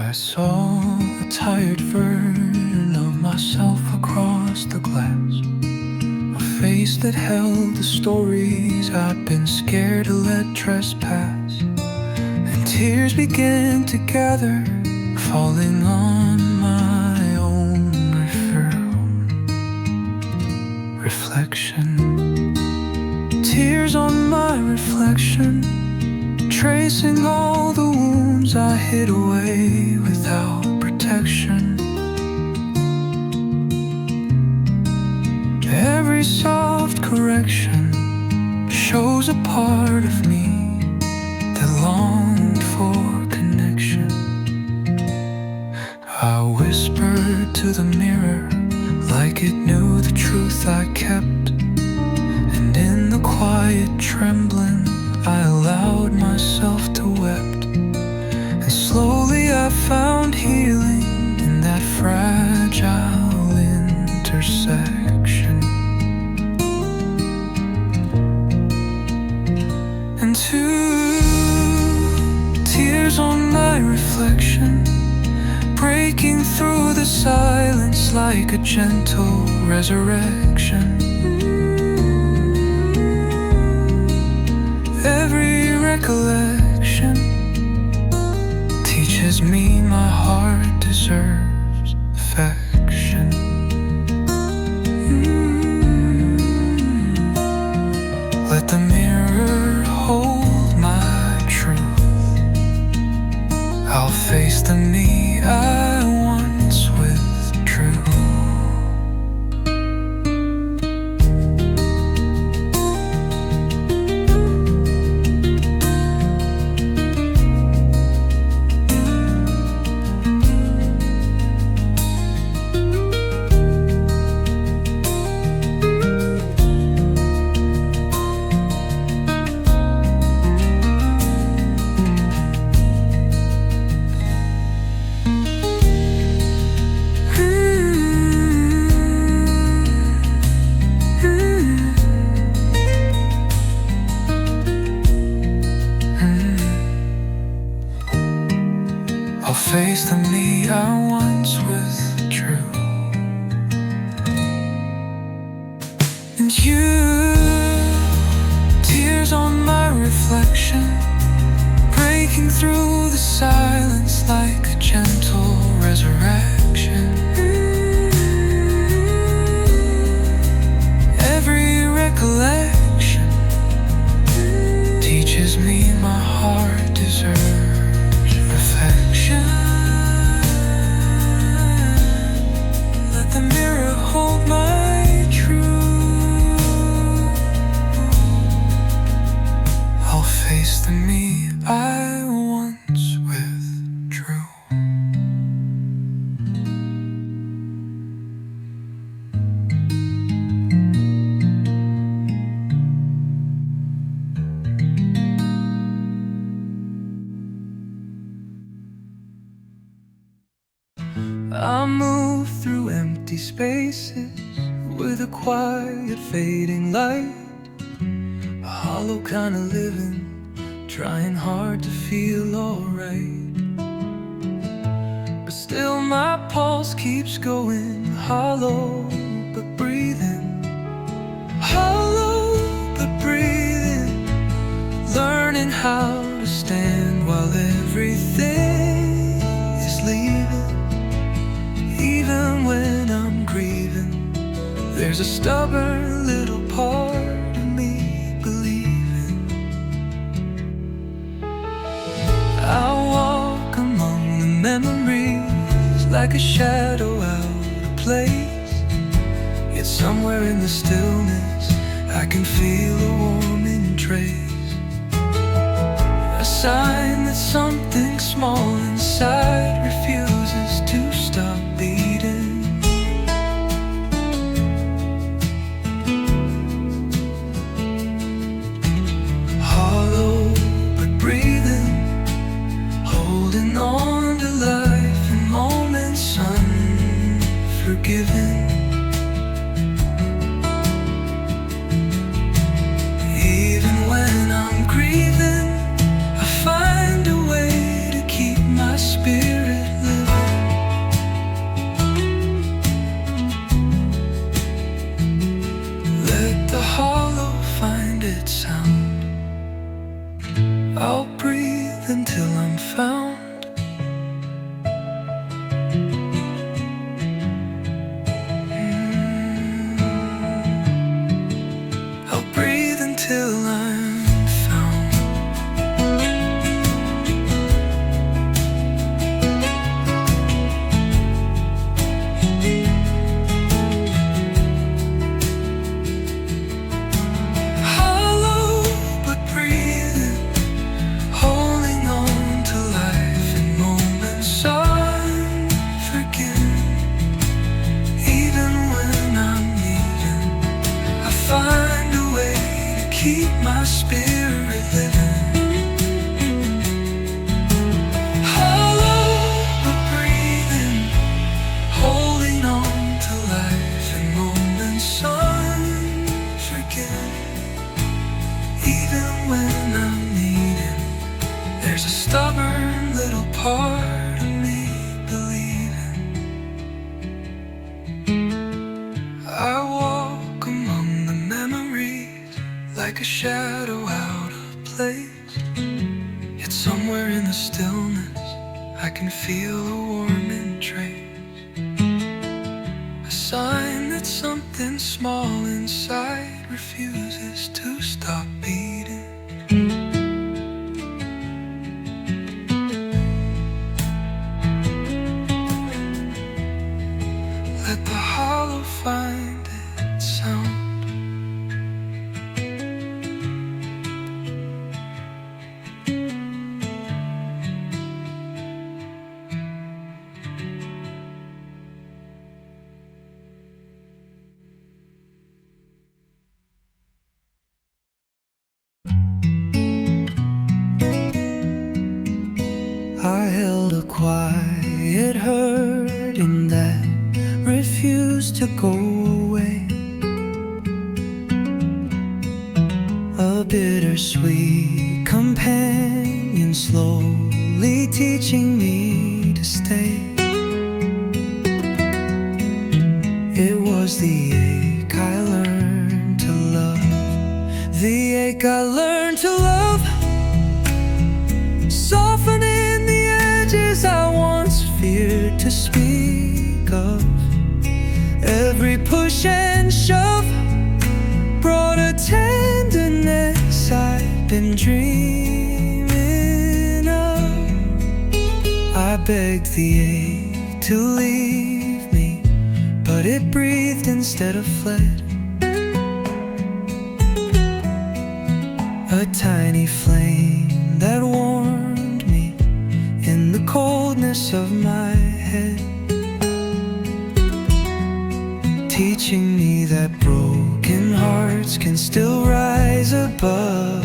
I saw a tired version of myself across the glass, a face that held the stories I'd been scared to let trespass. And tears began to gather, falling on my own reflection. Tears on my reflection, tracing all the wounds I hid away without protection. Every soft correction shows a part of me that longed for connection. I whispered to the mirror like it knew the truth I kept, and in the quiet trembling I allowed myself to wept. And slowly I found healing in that fragile intersection. And two tears on my reflection, breaking through the silence like a gentle resurrection. Every recollection teaches me my heart deserves affection. Let the mirror hold my truth. I'll face the me I once withdrew. I'll face the me I once withdrew. And you, tears on my reflection, breaking through the silence like a gentle resurrection. Every recollection teaches me my heart deserves affection. Let the mirror hold my truth. I'll face the me I once withdrew. I move through empty spaces with a quiet fading light, a hollow kind of living, trying hard to feel alright. But still my pulse keeps going, hollow but breathing, hollow but breathing, learning how to stand while everything is leaving. Even when I'm grieving, there's a stubborn little part of me believing. I walk among the memories like a shadow out of place, yet somewhere in the stillness I can feel a warming trace, a sign that something small inside refuses to stop beating. Hollow but breathing, holding on to life in moments unforgiving. Even when I'm grieving, I find it sound? I'll breathe until I'm found. I'll breathe until I'm found. Hollow but breathing, holding on to life in moments unforgiven. Even when I'm leaving, I find a way to keep my spirit living. Hollow but breathing, holding on to life in moments unforgiven. Even when I'm needing, there's a stubborn little part of me believing. I walk among the memories like a shadow out of place. Yet somewhere in the stillness I can feel a warming trace, a sign that something small inside refuses to stop beating. Let the hollow find its sound. I held a quiet hurting that refused to go away, a bittersweet companion slowly teaching me to stay. It was the ache I learned to love, the ache I learned to love, softening the edges I once feared to speak of. Every push and shove brought a tenderness I'd been dreaming of. I begged the ache to leave me, but it breathed instead of fled. A tiny flame that warmed me in the coldness of my head, teaching me that broken hearts can still rise above.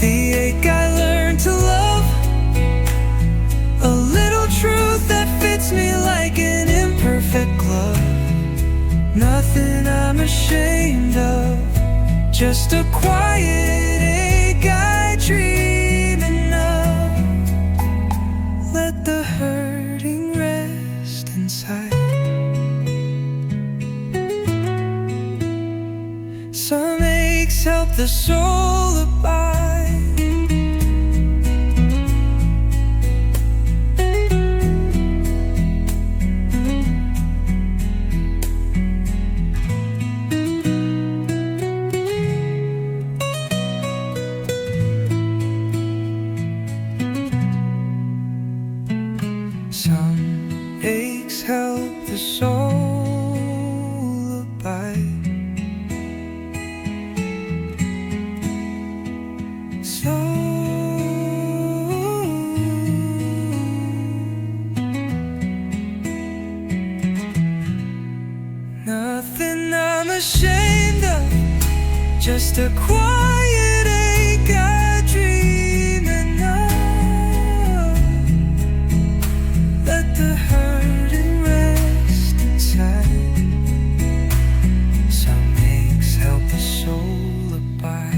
The ache I learned to love, a little truth that fits me like an imperfect glove. Nothing I'm ashamed of, just a quiet ache I dream enough. Let the hurting rest inside. Some aches help the soul abide. Some aches help the soul abide. Nothing I'm ashamed of, just a quiet ache I dream enough. Let the hurting rest inside. Some aches help the soul abide.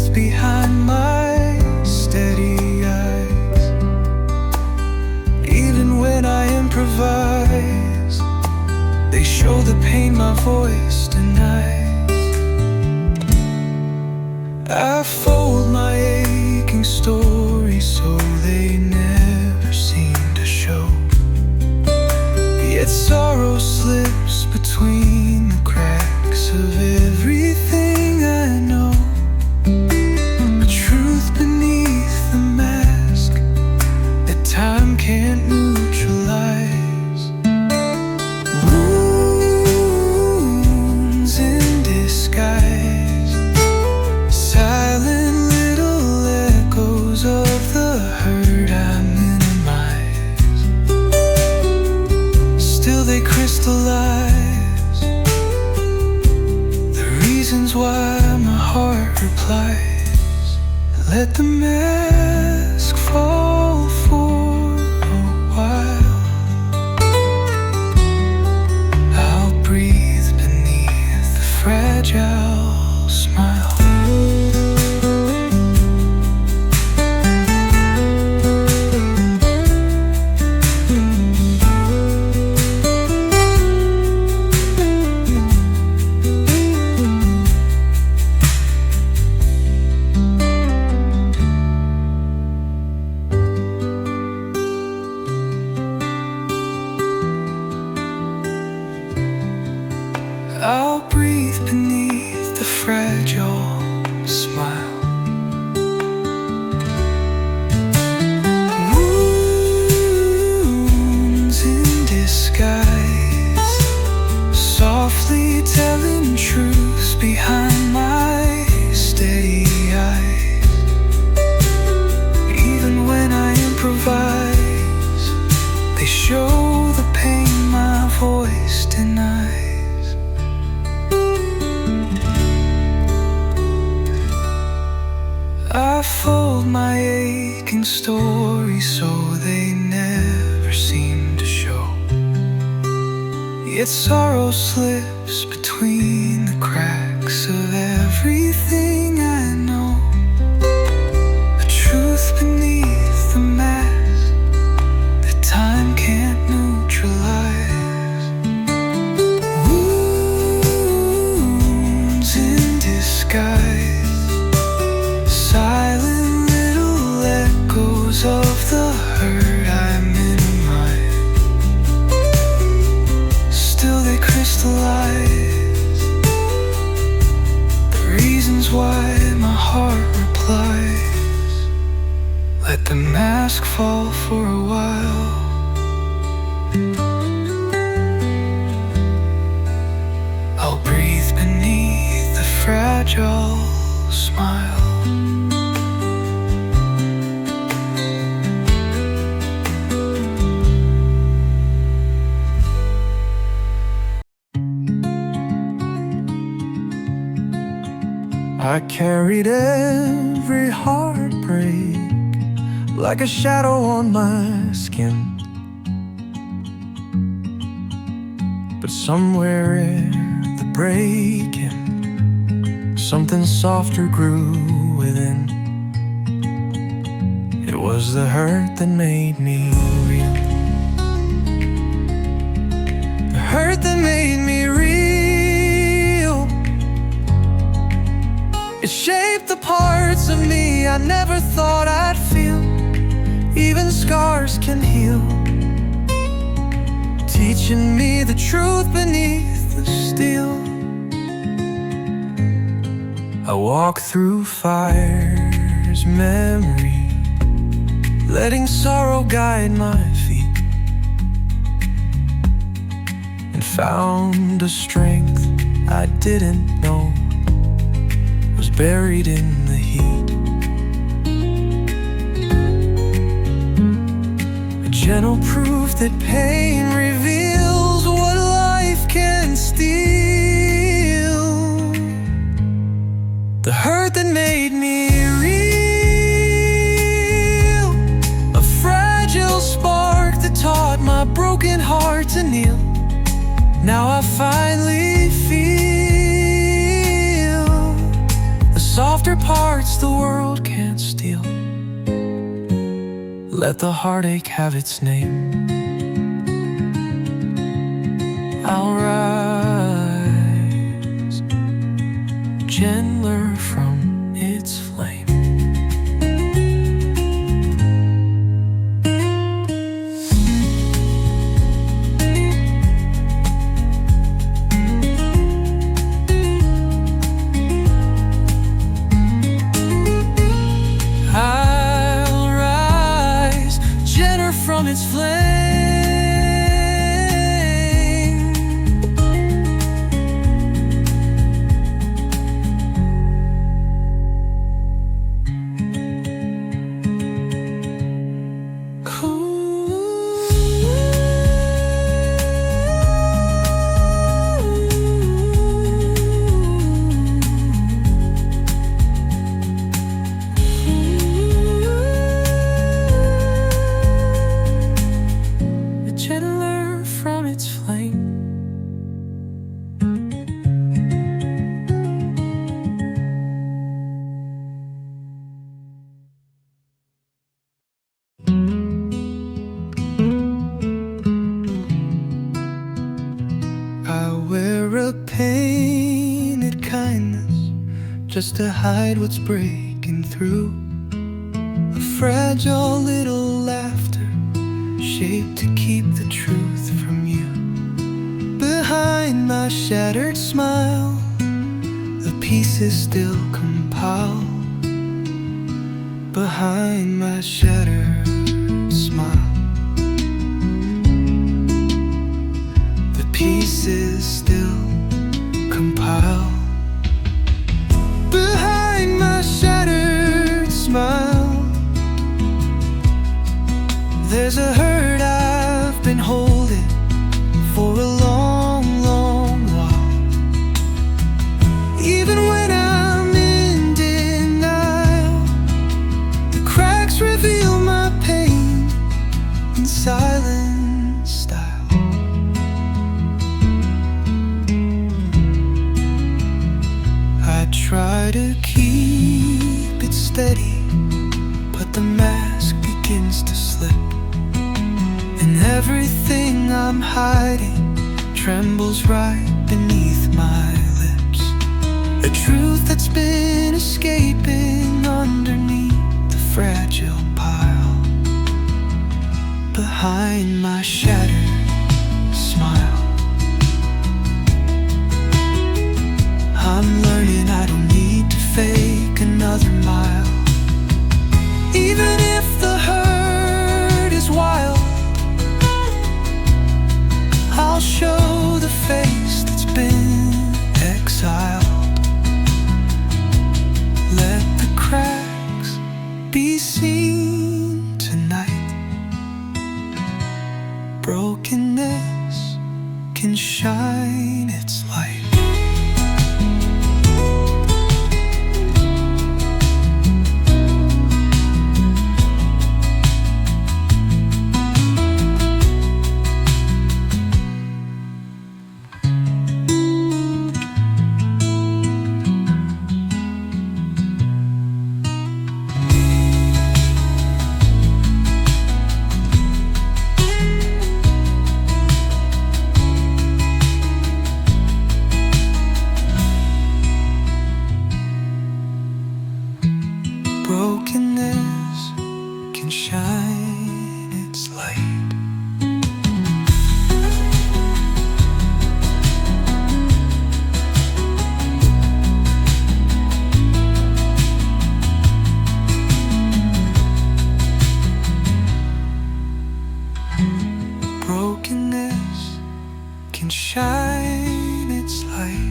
truth behind my steady eyes. Even when I improvise, they show the pain my voice denies. I fold my aching story so they never seem to show. Yet sorrow slips between the cracks of everything I know. A truth beneath the mask that time can't neutralize. Wounds in disguise, silent little echoes of the hurt I minimize. Still they crystallize the reasons why my heart replies. Let the mask fall for a while. I'll breathe beneath the fragile smile. I'll breathe beneath the fragile smile. Wounds in disguise, softly telling truths behind my steady eyes. Even when I improvise, they show the pain my voice denies. I fold my aching story so they never seem to show. Yet sorrow slips between the cracks of everything I know. A truth beneath the mask that time can't neutralize. Wounds in disguise, silent little echoes of the hurt I minimize. Still they crystallize the reasons why my heart replies. Let the mask fall for a while. I'll breathe beneath the fragile smile. I carried every heartbreak like a shadow on my skin. But somewhere in the breaking, something softer grew within. It was the hurt that made me real. The hurt that made me real. It shaped the parts of me I never thought I'd feel. Even scars can heal, teaching me the truth beneath the steel. I walk through fire's memory, letting sorrow guide my feet, and found a strength I didn't know was buried in the heat. A gentle proof that pain reveals what life can steal. The hurt that made me real, a fragile spark that taught my broken heart to kneel. Now I finally feel the softer parts the world can't steal. Let the heartache have its name. I'll rise gentler from its flame. I'll rise gentler from its flame. Gentler from its flame. I wear a painted kindness just to hide what's breaking through. A fragile little laughter shaped to keep the truth from you. Behind my shattered smile, the pieces still compile. Behind my shattered smile, the pieces still compile. Behind my shattered smile, there's a hurt I've been holding for a long, long while. Even when I'm in denial, the cracks reveal my pain in silent style. I try to keep it steady, but the mask begins to slip, and everything I'm hiding trembles right beneath my lips. A truth that's been escaping underneath the fragile pile. Behind my shattered smile, I'm learning I don't need to fake another mile. Even if the hurt is wild, I'll show the face that's been exiled. Let the cracks be seen tonight. Brokenness can shine its light. Brokenness can shine its light. Brokenness can shine its light.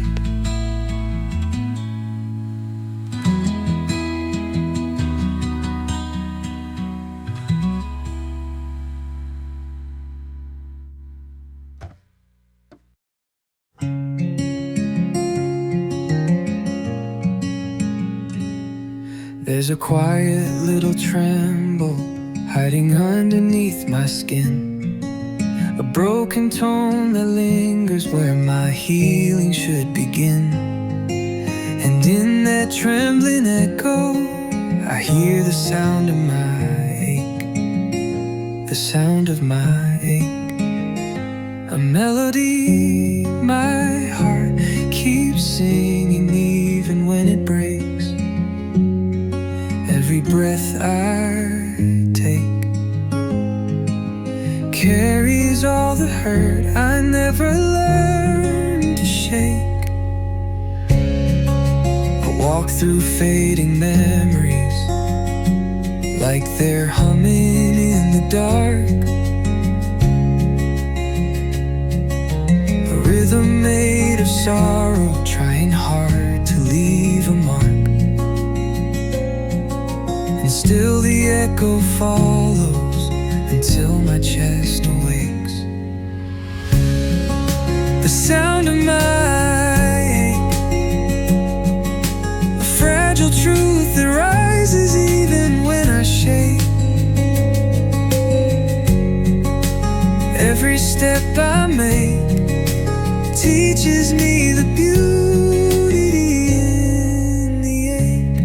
There's a quiet little tremble hiding underneath my skin, a broken tone that lingers where my healing should begin. And in that trembling echo, hear the sound of my ache, the sound of my ache, a melody my heart keeps singing even when it breaks. Every breath I take carries all the hurt I never learned to shake. Walk through fading memories like they're humming in the dark, a rhythm made of sorrow, trying hard to leave a mark. And still the echo follows until my chest awakes. The sound of my fragile truth that rises even when I shake. Every step I make teaches me the beauty in the ache.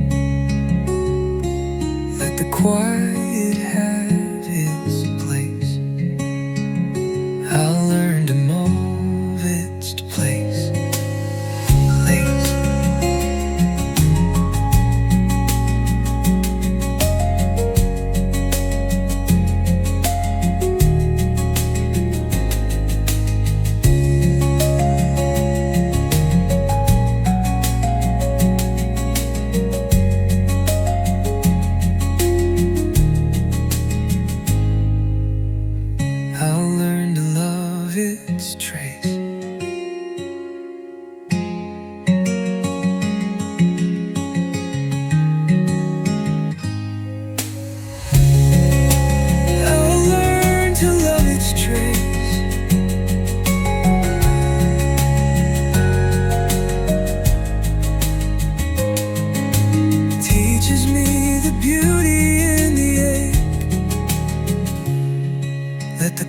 Let the quiet have its place. I'll learn to move its place.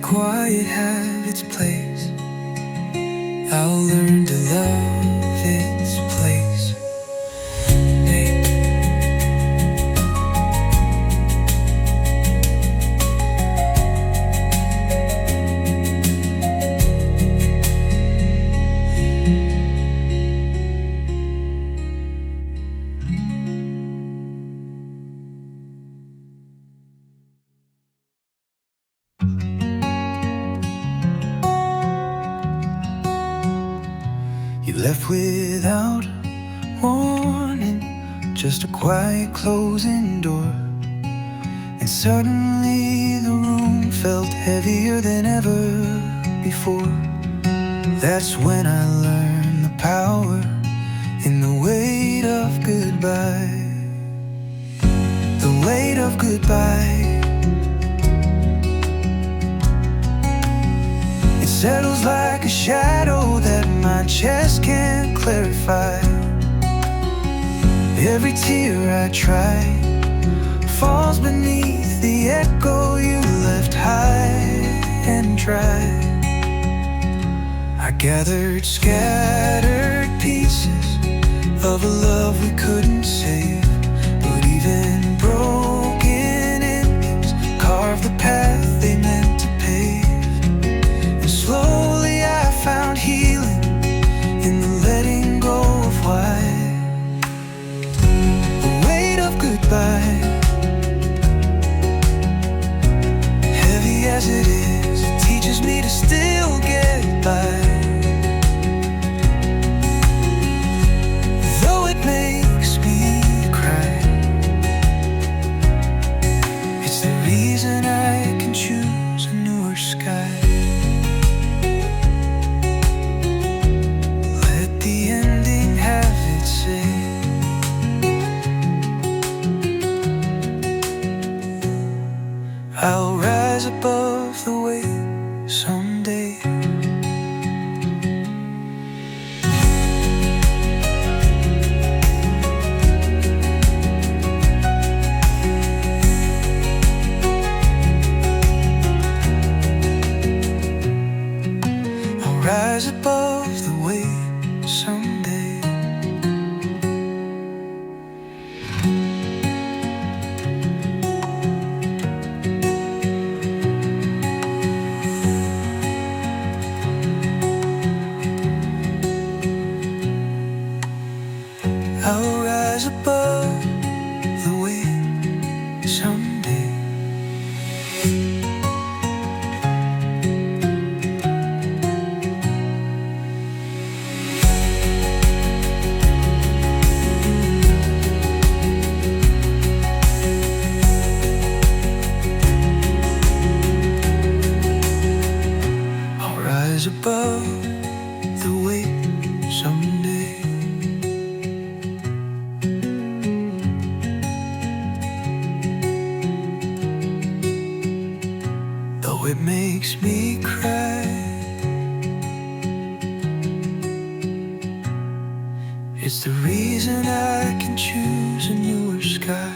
Quiet have its place. I'll learn to love its place. You left without warning, just a quiet closing door. And suddenly the room felt heavier than ever before. That's when I learned the power in the weight of goodbye. The weight of goodbye. Settles like a shadow that my chest can't clarify. Every tear I try falls beneath the echo you left high and dry. I gathered scattered pieces of a love we couldn't save, but even broken endings carved the path they meant to pave. Slowly I found healing in the letting go of why. The weight of goodbye, heavy as it is, it teaches me to still get by. Though it makes me cry, it's the reason I can choose a newer sky. I'll rise above it makes me cry. It's the reason I can choose a newer sky.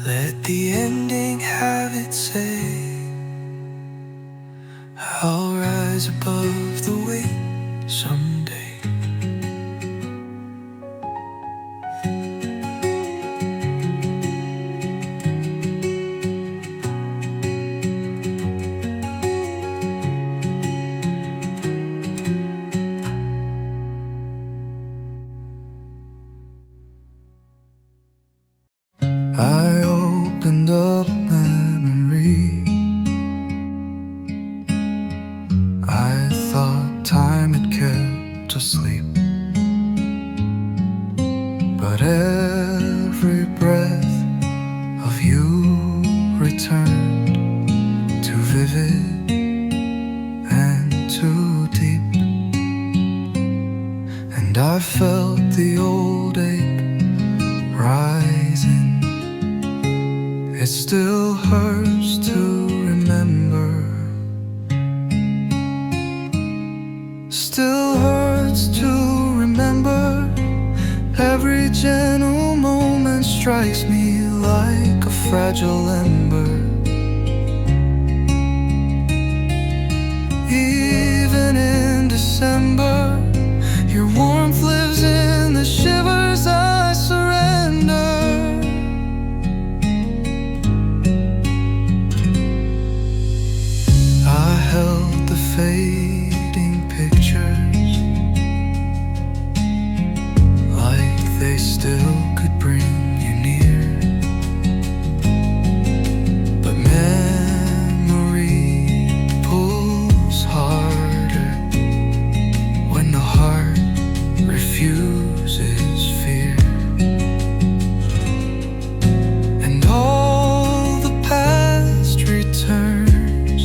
Let the ending have its say. I'll rise above the weight someday. I opened up memory. I thought time had kept us asleep, but every breath of you returned too vivid and too deep. And I felt the old ache rising. It still hurts to remember. Still hurts to remember. Every gentle moment strikes me like a fragile ember. Even in December, your warmth lives in the shivers I surrender. I held the fading pictures like they still could bring you near, but memory pulls harder when the heart refuses fear. And all the past returns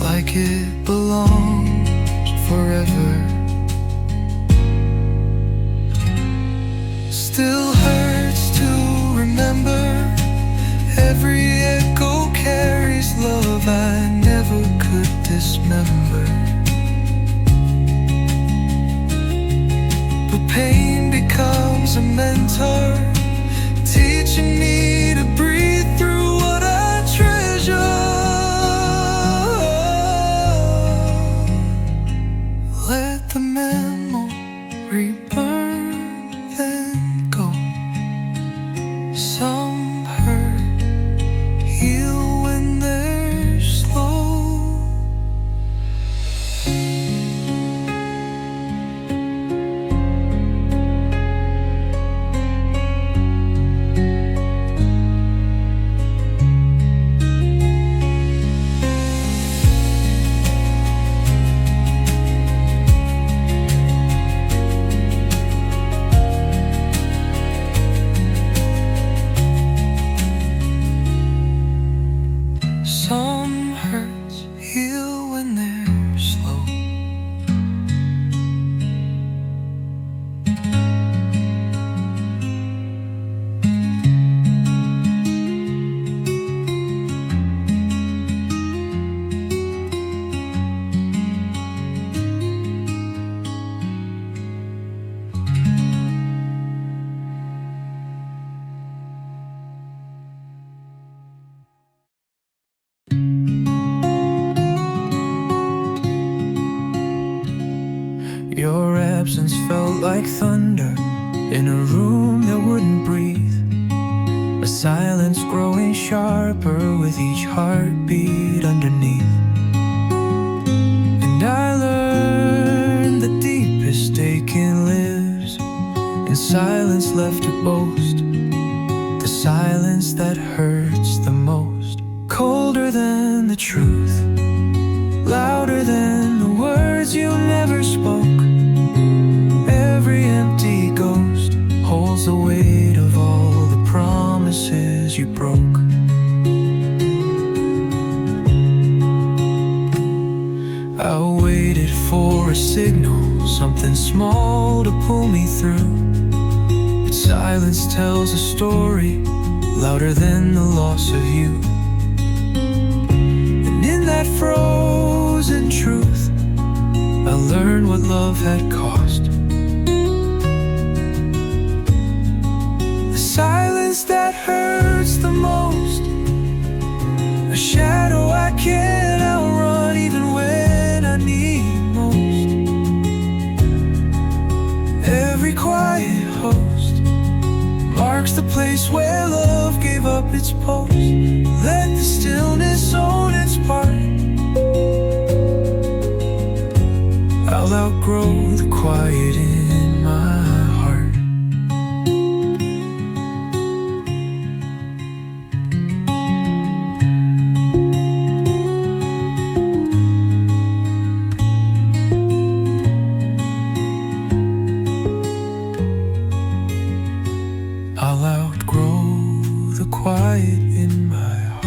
like it belongs forever. Still hurts to remember. Every echo carries love I never could dismember. But pain becomes a mentor, teaching me to breathe through what I treasure. Let the memory burn, then go. Some hurt heal when they're slow. Some hurts heal when they're slow. Your absence felt like thunder in a room that wouldn't breathe. A silence growing sharper with each heartbeat underneath. And I learned the deepest aching lives in silence left to boast. The silence that hurts the most. Colder than the truth, louder than the words you never spoke. Every empty ghost holds the weight of all the promises you broke. I waited for a signal, something small to pull me through. But silence tells a story louder than the loss of you. that frozen truth, I learned what love had cost. The silence that hurts the most, a shadow I can't outrun even when I need most. Every quiet host marks the place where love gave up its post. Let the stillness own its part. I'll outgrow the quiet in my heart. I'll outgrow the quiet in my heart.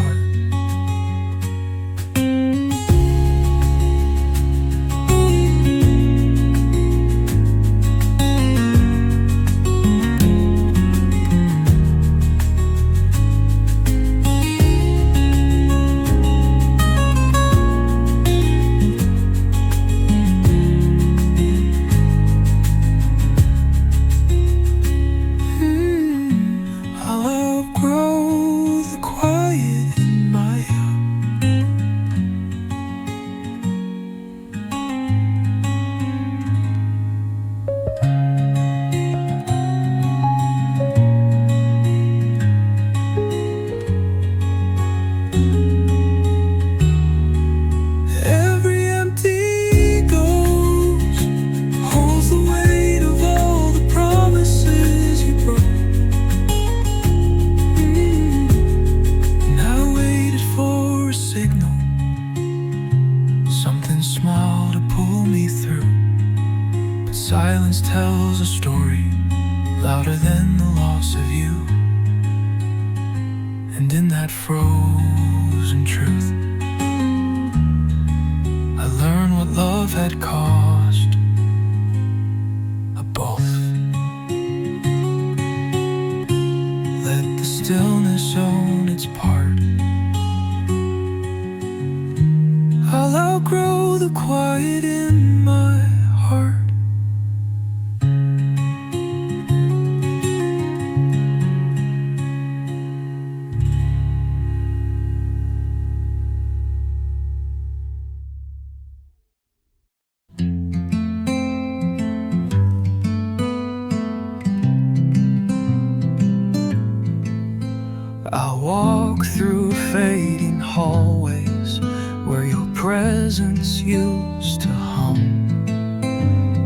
Silence tells a story louder than the loss of you. And in that frozen truth, I learned what love had cost. A both. Let the stillness own its part. I'll outgrow the quiet in my heart. I'll walk through fading hallways where your presence used to hum.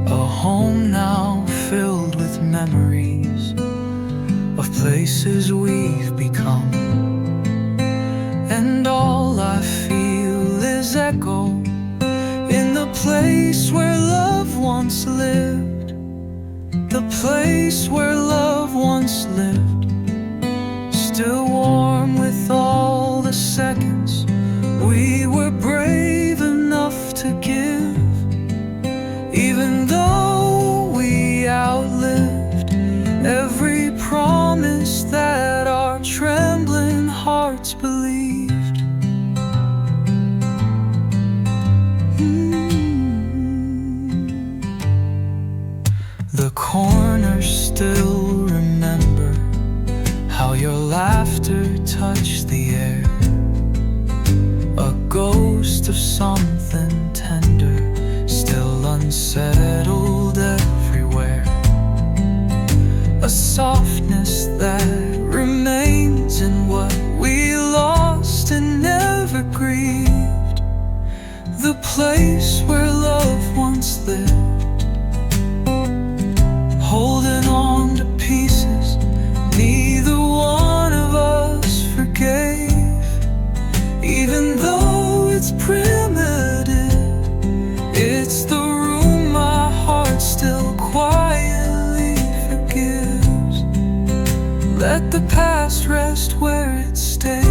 A home now filled with memories of places we've become. And all I feel is echo in the place where love once lived. The place where love once lived. Still warm with all the seconds we were brave enough to give. Even though we outlived every promise that our trembling hearts believed. The corners still remember how your laughter touched the air. A ghost of something tender, still unsettled everywhere. A softness that remains in what we lost and never grieved. The place where love once lived. Holding on to pieces neither one of us forgave. Even though it's primitive, it's the room my heart still quietly forgives. Let the past rest where it stays.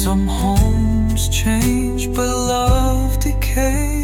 Some homes change, but love decays.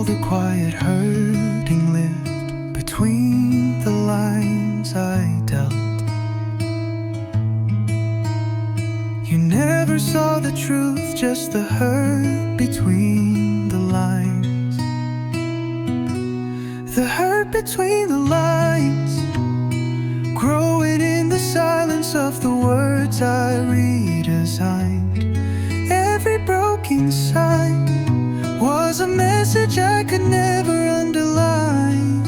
all the quiet hurting lived between the lines I dealt. You never saw the truth, just the hurt between the lines. The hurt between the lines, growing in the silence of the words I redesigned. Every broken sign was a message I could never underline.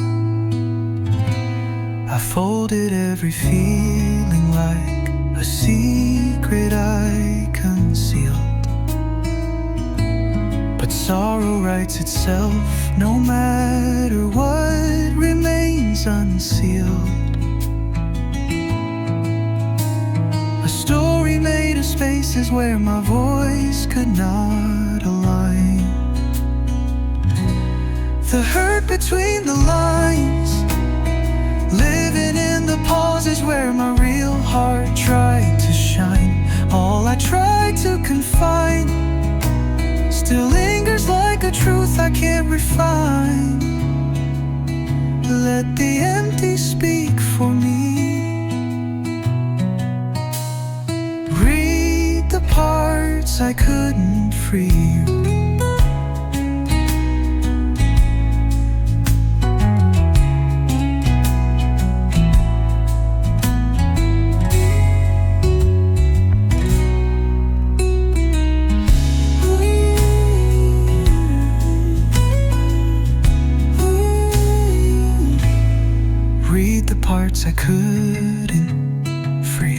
I folded every feeling like a secret I concealed. But sorrow writes itself no matter what remains unsealed. A story made of spaces where my voice could not align. The hurt between the lines, living in the pauses where my real heart tried to shine. All I tried to confine still lingers like a truth I can't refine. Let the empty speak for me. Read the parts I couldn't free. I couldn't free.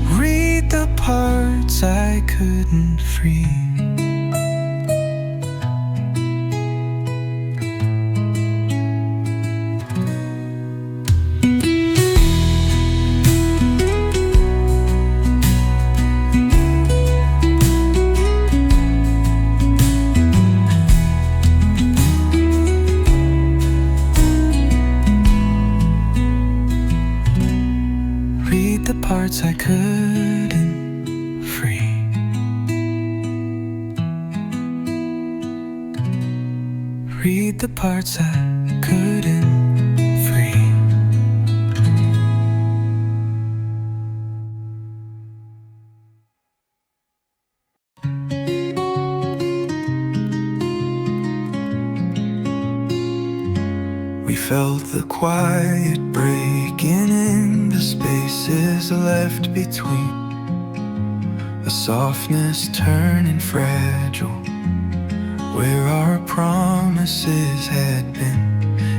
Read the parts I couldn't free. Read the parts I couldn't free. Read the parts I couldn't free. We felt the quiet breaking in the spaces left between, a softness turning fragile where our promises had been.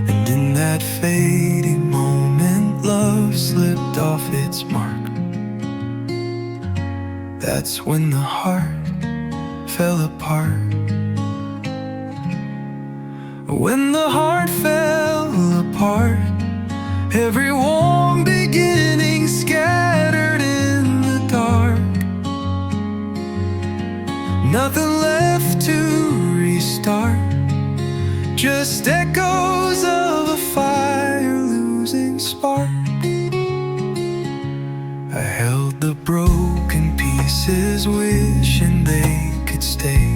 And in that fading moment, love slipped off its mark. That's when the heart fell apart. When the heart fell apart, every warm beginning scattered in the dark. Nothing left to restart, just echoes of a fire losing spark. I held the broken pieces, wishing they could stay.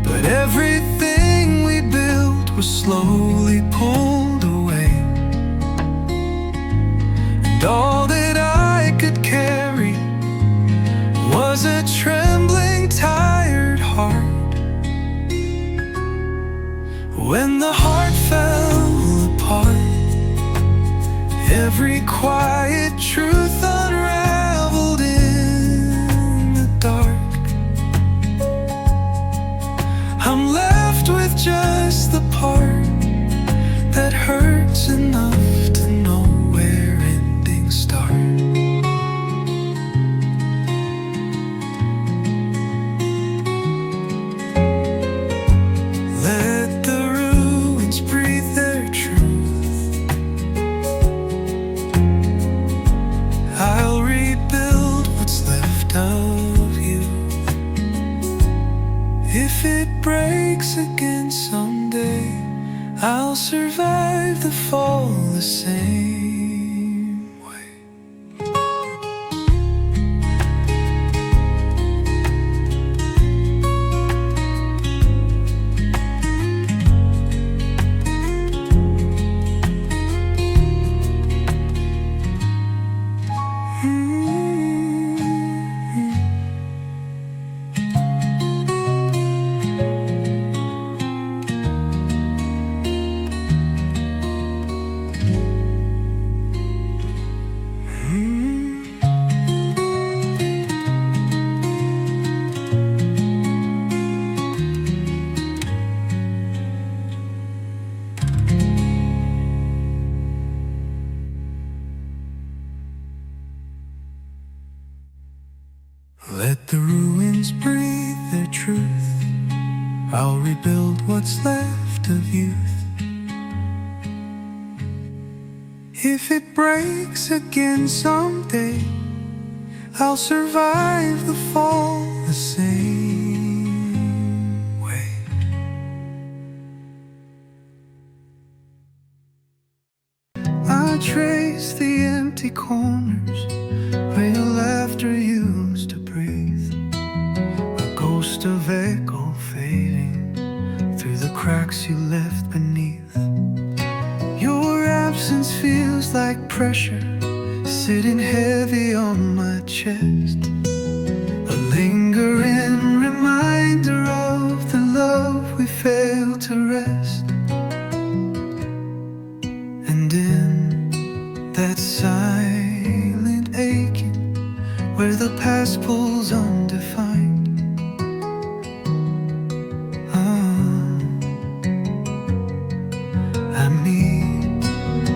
But everything we built was slowly pulled away. And all that I could carry was a trembling, tired heart. When the heart fell apart, every quiet truth unraveled in the dark. I'm left with just the part that hurts enough to know where endings start. Let the ruins breathe their truth. the same way. Let the ruins breathe their truth. I'll rebuild what's left of youth. If it breaks again someday, I'll survive the fall the same way. I trace the empty corners where your laughter used to breathe, a ghost of echo fading through the cracks you left beneath. Your absence feels like pressure sitting heavy on my chest, a lingering reminder of the love we failed to rest. And in that silent aching where the past pulls undefined, I meet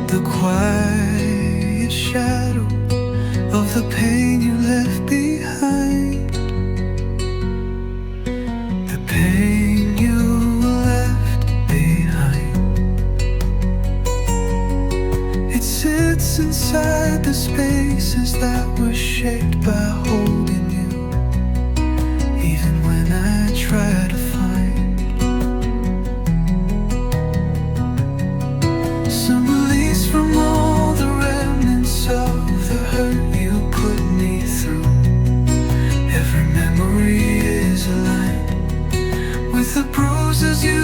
the quiet shadow of the pain you left behind, the pain you left behind. It sits inside the spaces that were shaped by holding you, even when I try to find some release from all the remnants of the hurt you put me through. Every memory is aligned with the bruises you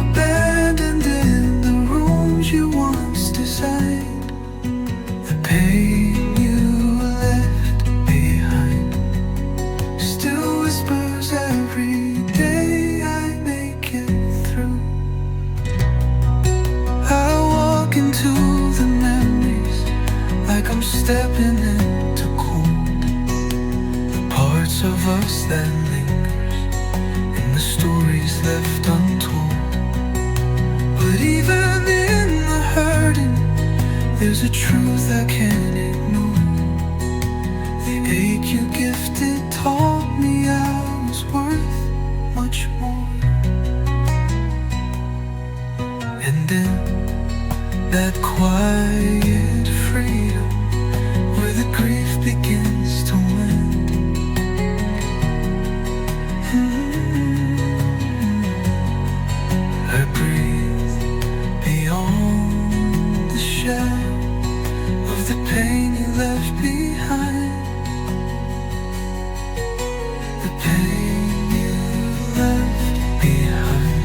abandoned in the rooms you once designed, the pain you left behind still whispers every day I make it through. I walk into the memories like I'm stepping into cold, the parts of us that lingers in the stories left untold. But even in the hurting, there's a truth I can't ignore. The ache you gifted taught me I was worth much more. And in that quiet freedom where the grief begins to win, I breathe beyond the shadow of the pain you left behind, the pain you left behind.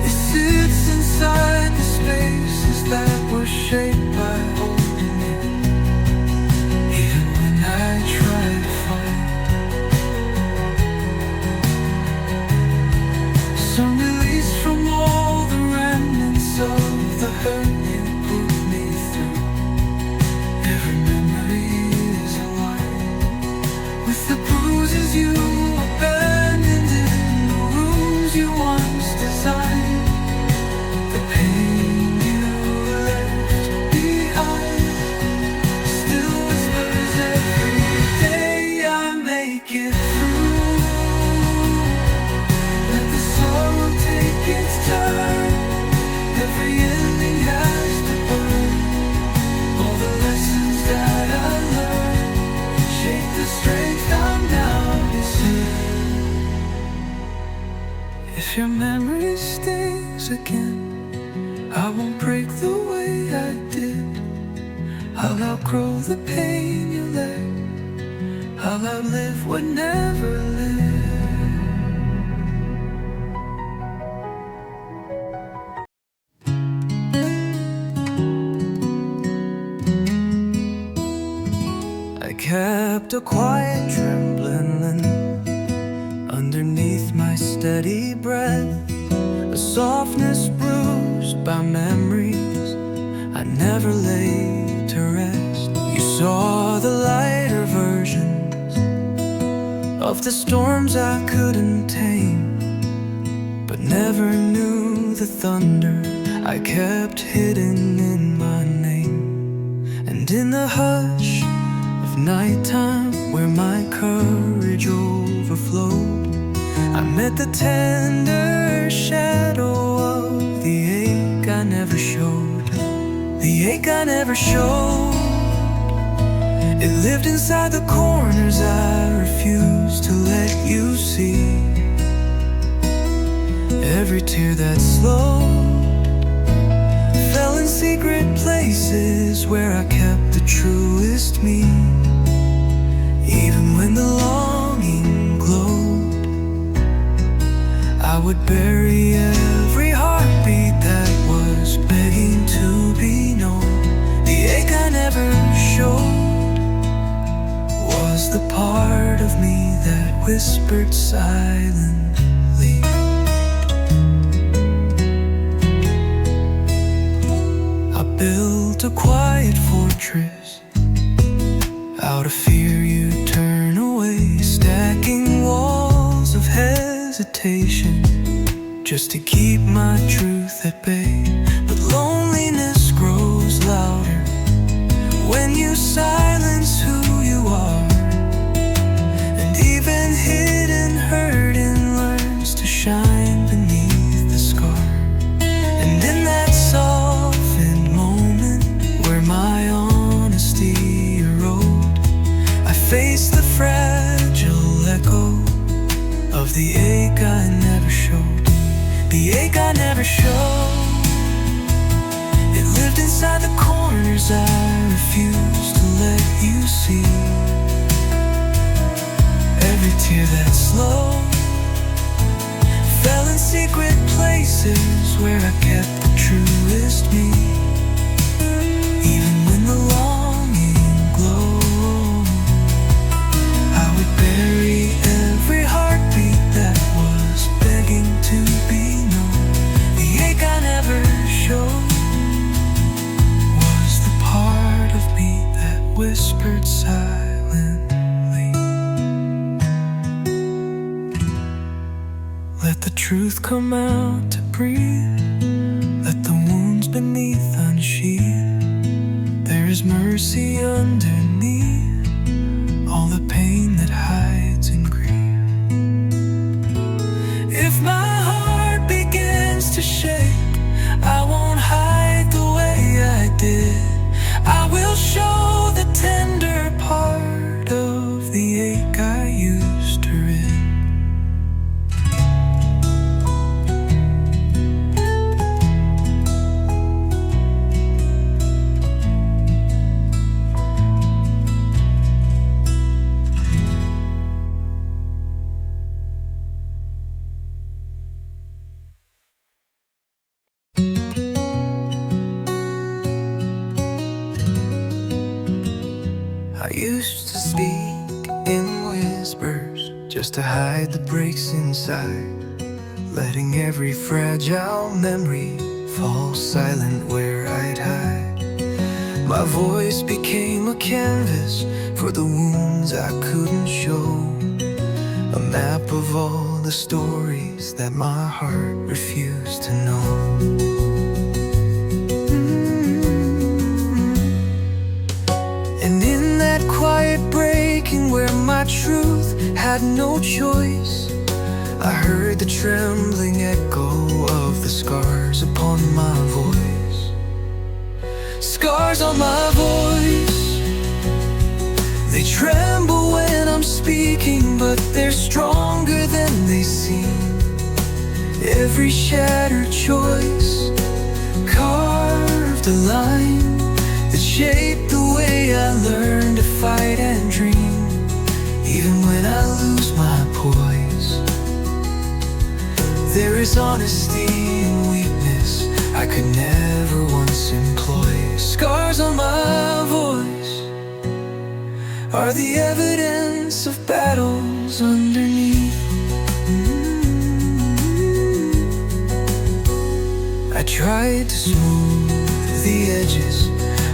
It sits inside the spaces that were shaped by holding you, even when I try to find some release from all the remnants of the hurt you put me through. Every memory is aligned with the bruises you abandoned in the rooms you once designed, the pain you left behind still whispers every day I make it through. Let the sorrow take its turn, every ending has to burn. All the lessons that I learned shape the strength I'm now missing. If your memory stings again, I won't break the way I did. I'll outgrow the pain you left. I'll outlive what never lived. I kept a quiet trembling underneath my steady breath, a softness bruised by memories I never laid to rest. You saw the lighter versions of the storms I couldn't tame, but never knew the thunder I kept hidden in my name. And in the hush of nighttime, where my courage overflowed, I met the tender shadow of the ache I never showed. The ache I never showed. It lived inside the corners I refused to let you see. Every tear that slowed fell in secret places where I kept the truest me. Even when the longing glowed, I would bury every heartbeat that was begging to be known. The ache I never showed was the part of me that whispered silently. I built a quiet fortress out of fear you'd turn away, stacking walls of hesitation just to keep my truth at bay. But loneliness grows louder when you silence who you are, and even hidden hurting learns to shine beneath the scar. And in that softened moment where my honesty erode, I face the fragile echo of the ache I never showed. The ache I never showed. It lived inside the corners I refused to let you see. Every tear that slowed fell in secret places where I kept the truest me. Even when the longing glowed, I would bury every heartbeat that was begging to be known. The ache I never showed was the part of me that whispered silently. Let the truth come out to breathe. Let the wounds beneath unsheathe. There is mercy underneath all the pain that hides in grief. If my heart begins to shake, I won't hide the way I did. I will show the tender part of the ache I used to rid. I used to speak in whispers just to hide the breaks inside, letting every fragile memory fall silent where I'd hide. My voice became a canvas for the wounds I couldn't show, a map of all the stories that my heart refused to know. And in that quiet breaking where my truth had no choice, I heard the trembling echo of the scars upon my voice. Scars on my voice, they tremble when I'm speaking, but they're stronger than they seem. Every shattered choice the line that shaped the way I learned to fight and dream. Even when I lose my poise, there is honesty in weakness I could never once employ. Scars on my voice are the evidence of battles underneath. I tried to smooth the edges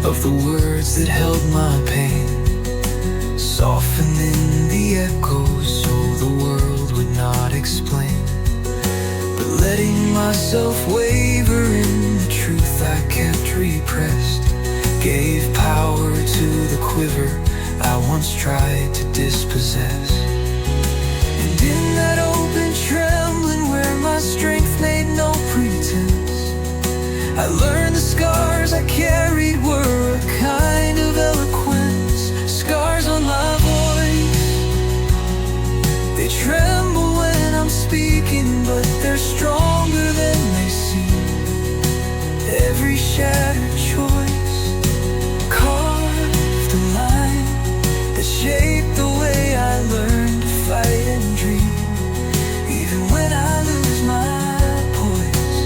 of the words that held my pain, softening the echoes so the world would not explain. But letting myself waver in the truth I kept repressed gave power to the quiver I once tried to dispossess. And in that open trembling where my strength made no pretense, I learned the scars I carried were a kind of eloquence. Scars on my voice, they tremble when I'm speaking, but they're stronger than they seem. Every shattered choice carved a line that shaped the way I learned to fight and dream. Even when I lose my poise,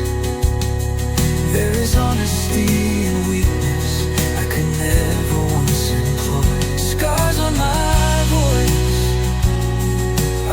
there is honesty in weakness I could never once employ. Scars on my voice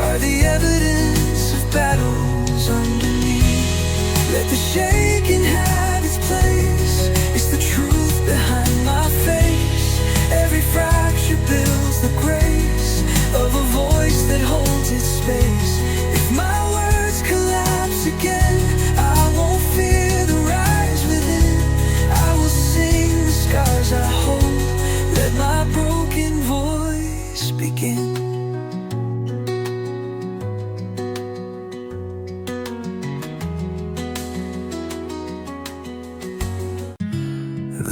are the evidence of battles underneath. Let the shaking have its place. It's the truth behind my face. Every fracture builds the grace of a voice that holds its space. If my words collapse again, I won't fear the rise within. I will sing the scars I hold. Let my broken voice begin.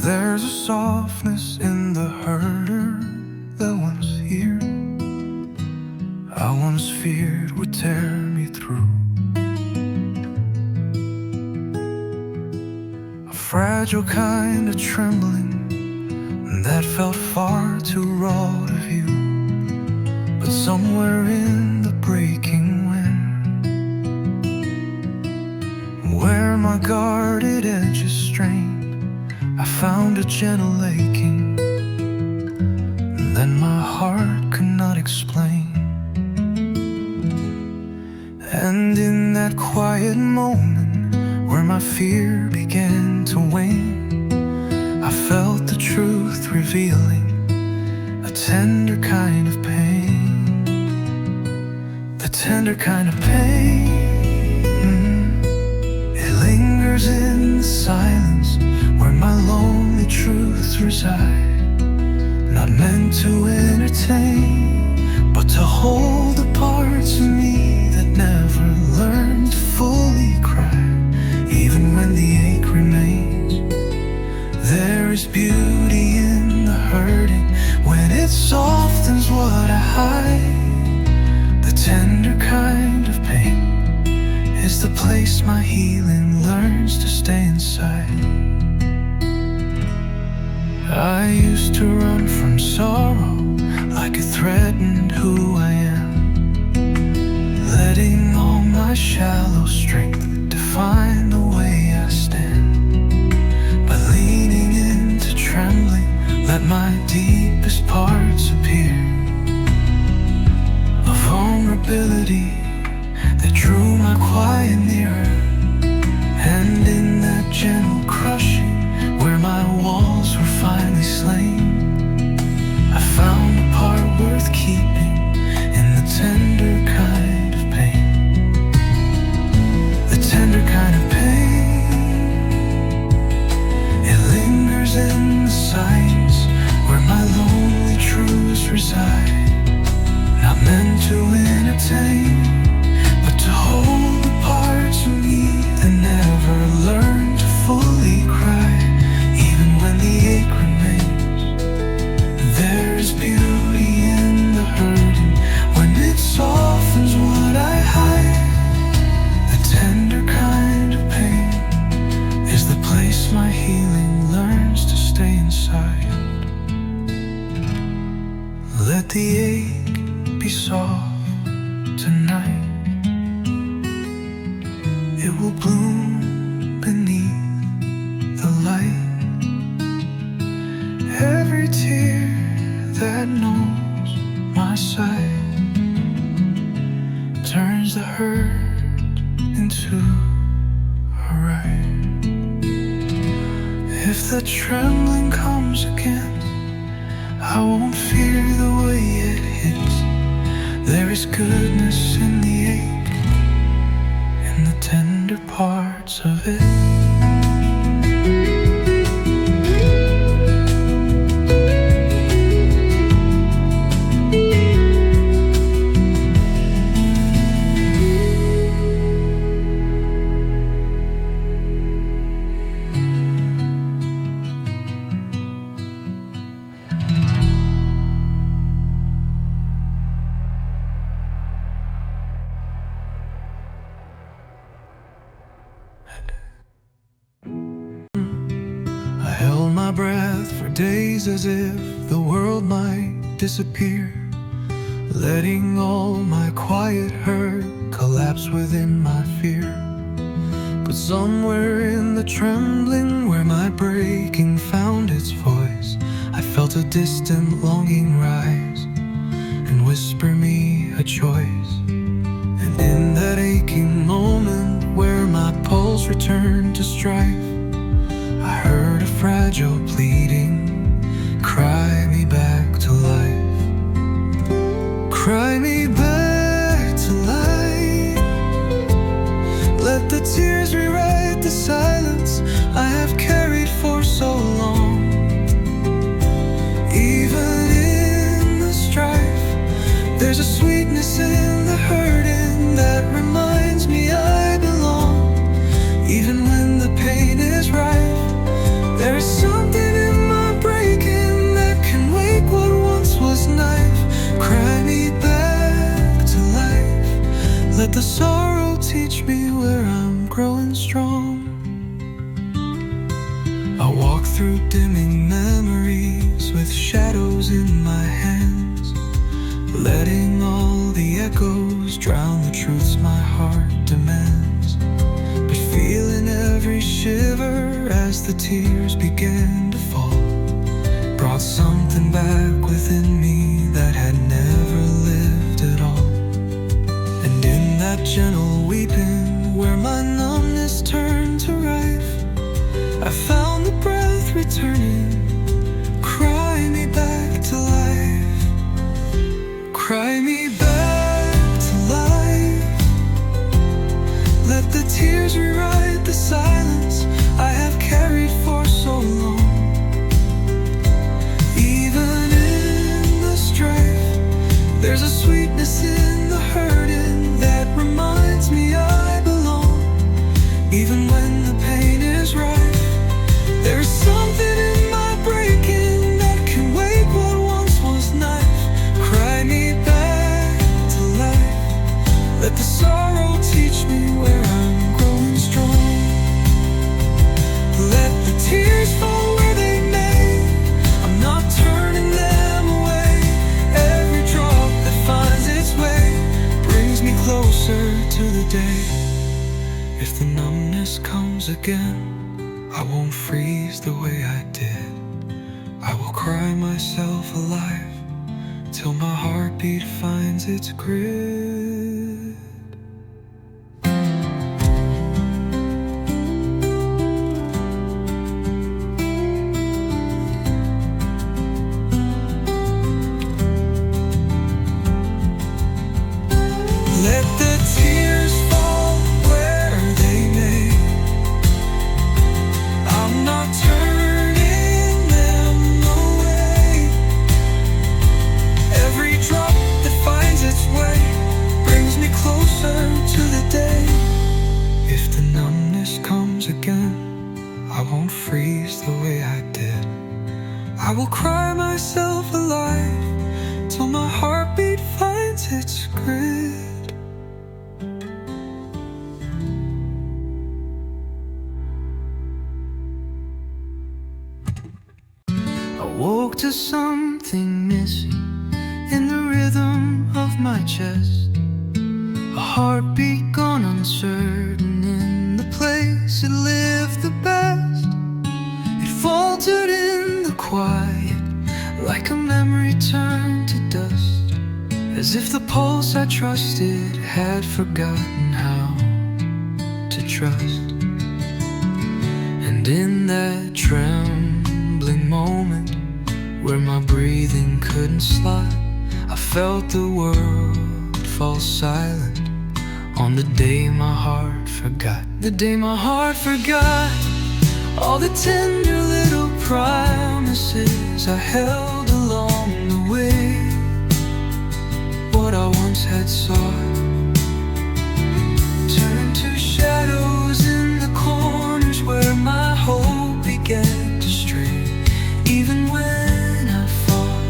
There's a softness in the hurter that once here I once feared would tear me through. A fragile kind of trembling that felt far too raw to view. But somewhere in the breaking wind, where my guarded edges strained, I found a gentle aching that my heart could not explain. And in that quiet moment where my fear began to wane, I felt the truth revealing a tender kind of pain. The tender kind of pain, it lingers in the silence where my lonely truths reside. Not meant to entertain, but to hold the parts of me that never learned to fully cry. Even when the ache remains, there is beauty in the hurting when it softens what I hide. The tender kind of pain is the place my healing learns to stay inside. I used to run from sorrow like it threatened who I am, letting all my shallow strength define the way I stand. By leaning into trembling, let my deepest parts appear. A vulnerability that drew my quiet nearer. And in that gentle crushing where my walls were finally slain, I found a part worth keeping. the ache be soft tonight. It will bloom beneath the light. Every tear that knows my sight turns the hurt into a right. If the trembling comes again, I won't fear the way it hits. There is goodness in the ache, in the tender parts of it. My breath for days as if the world might disappear, letting all my quiet hurt collapse within my fear. But somewhere in the trembling where my breaking found its voice, I felt a distant longing rise and whisper me a choice. And in that aching moment where my pulse returned to strife, I heard a fragile pleading, cry me back to life. Cry me back to life. Let the tears rewrite the silence I have carried for so long. Even in the strife, there's a sweetness in the hurting that reminds me I belong. Even when the pain is rife, there is something in my breaking that can wake what once was knife. Cry me back to life. Let the sorrow teach me where I'm growing strong. I walk through dimming memories with shadows in my hands, letting all the echoes drown the truths my heart demands. But feeling every shiver as the tears began to fall brought something back within me that had never lived at all. And in that gentle weeping where my numbness turned to rife, I found the breath returning. Cry me back to life. Cry me back to life. Let the tears rewrite the silence I have carried for so long. Even in the strife, there's a sweetness in the hurting that reminds me I belong. Even when the pain is rife, there's something in my breaking that can wake what once was knife. Cry me back to life. Let the sorrow teach me where I'm growing strong. Let the tears fall where they may, I'm not turning them away. Every drop that finds its way brings me closer to the day. If the numbness comes again, I won't freeze the way I did. I will cry myself alive till my heartbeat finds its grit. Let the tears fall where they may, I'm not turning them away. Every drop that finds its way brings me closer to the day. If the numbness comes again, I won't freeze the way I did. I will cry myself alive till my heartbeat finds its grit. I woke to something missing in the my chest, a heartbeat gone uncertain in the place it lived the best. It faltered in the quiet, like a memory turned to dust, as if the pulse I trusted had forgotten how to trust. And in that trembling moment where my breathing couldn't slide, I felt the world fall silent on the day my heart forgot. The day my heart forgot all the tender little promises I held along the way. What I once had sought turned to shadows in the corners where my hope began to stray. Even when I fought,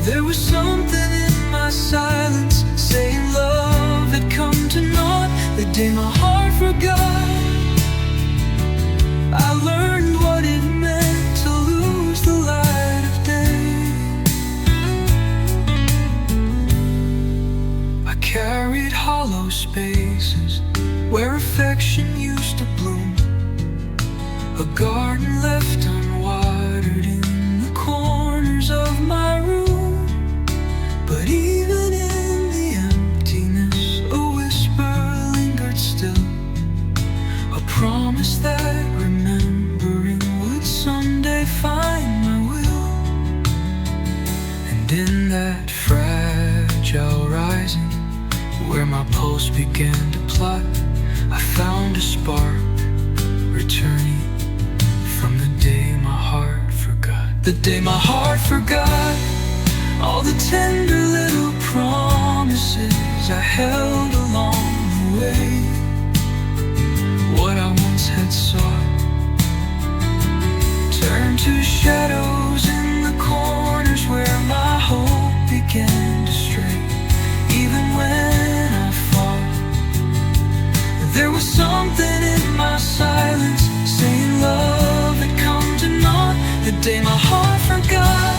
there was something in my silence saying love had come to naught. The day my heart forgot, I learned what it meant to lose the light of day. I carried hollow spaces where affection used to bloom, a garden left unwatered in the corners of my room. But even in the emptiness, a whisper lingered still, a promise that remembering would someday find my will. And in that fragile rising where my pulse began to plot, I found a spark returning from the day my heart forgot. The day my heart forgot all the tender little promises I held along the way. What I once had sought turned to shadows in the corners where my hope began to stray. Even when I fought, there was something in my silence saying love had come to naught. The day my heart forgot,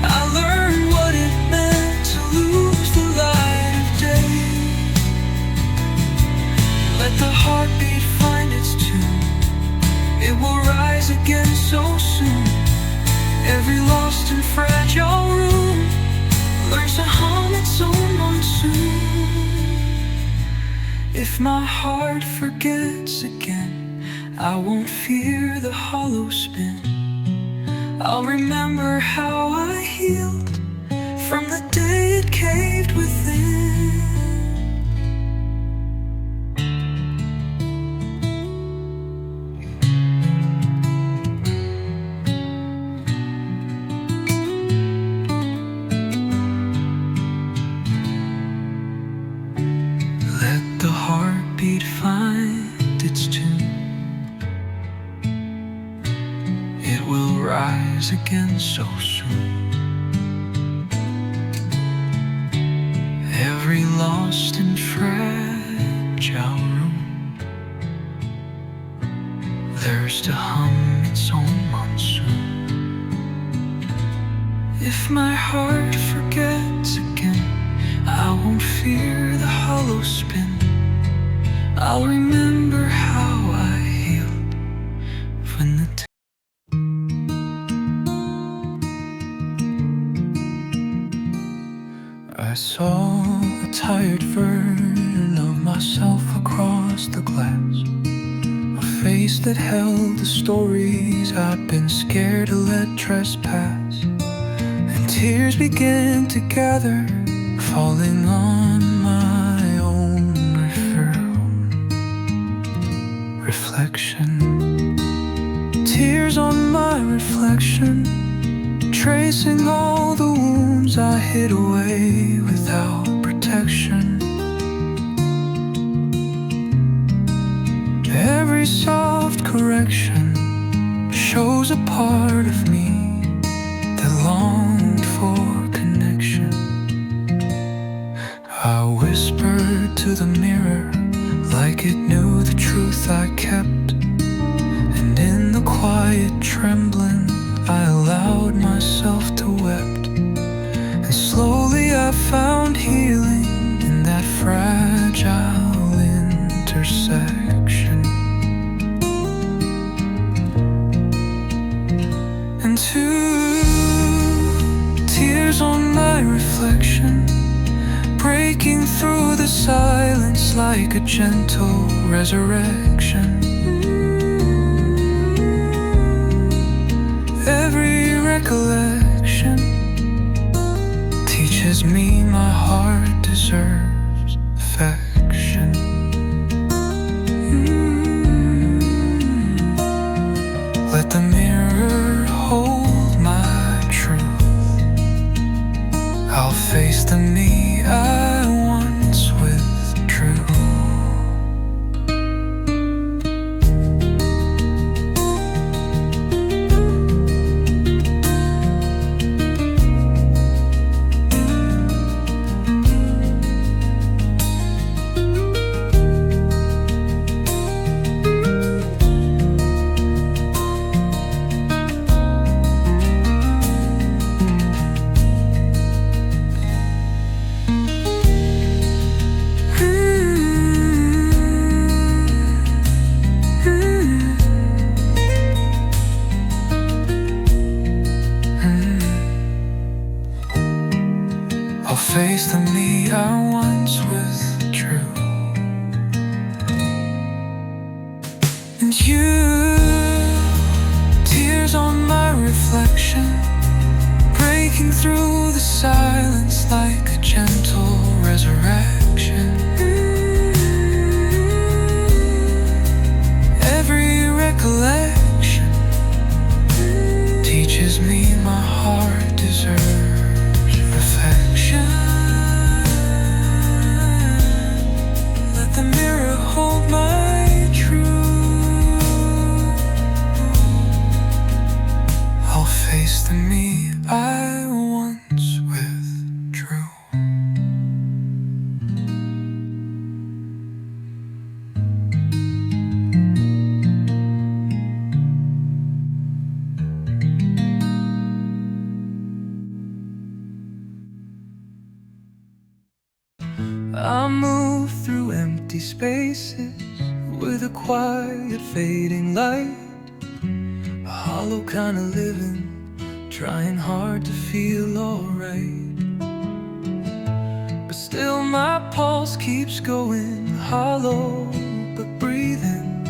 I learned what it meant to lose the light of day. Let the heartbeat find its tune, it will rise again so soon. Every lost and fragile room learns to hum its own monsoon. If my heart forgets again, I won't fear the hollow spin. I'll remember how I healed from the day it caved within. Let the heartbeat find its tune, it will rise again so soon. Every lost and fragile room learns to hum its own monsoon. If my heart forgets again, I won't fear the hollow spin. I'll remember how I healed when the I saw a tired version of myself across the glass, a face that held the stories I'd been scared to let trespass. And tears began to gather, falling on my own reflection. Tears on my reflection, tracing all the wounds I hid away without protection. Every soft correction shows a part of me that longed for connection. I whispered to the mirror like it knew the truth I kept, and in the quiet trembling I allowed myself to wept, and reflection, breaking through the silence like a gentle resurrection. Every recollection teaches me my heart deserves affection. Let the mirror hold my truth. I'll face the me I once withdrew. I'll face the me I once withdrew. And you, tears on my reflection, breaking through the silence like a gentle resurrection. Every recollection teaches me my heart deserves affection. Let the mirror hold my truth. I'll face the me I once withdrew. I move through empty spaces with a quiet fading light, a hollow kind of living, trying hard to feel alright. But still my pulse keeps going, hollow but breathing,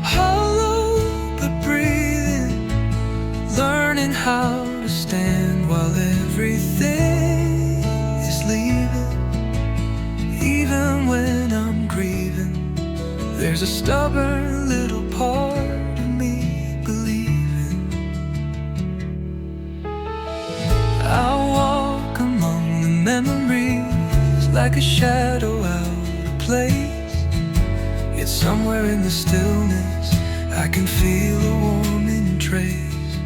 hollow but breathing, learning how to stand while everything is leaving. Even when I'm grieving, there's a stubborn little part of me believing. I walk among the memories like a shadow out of place, yet somewhere in the stillness I can feel a warming trace,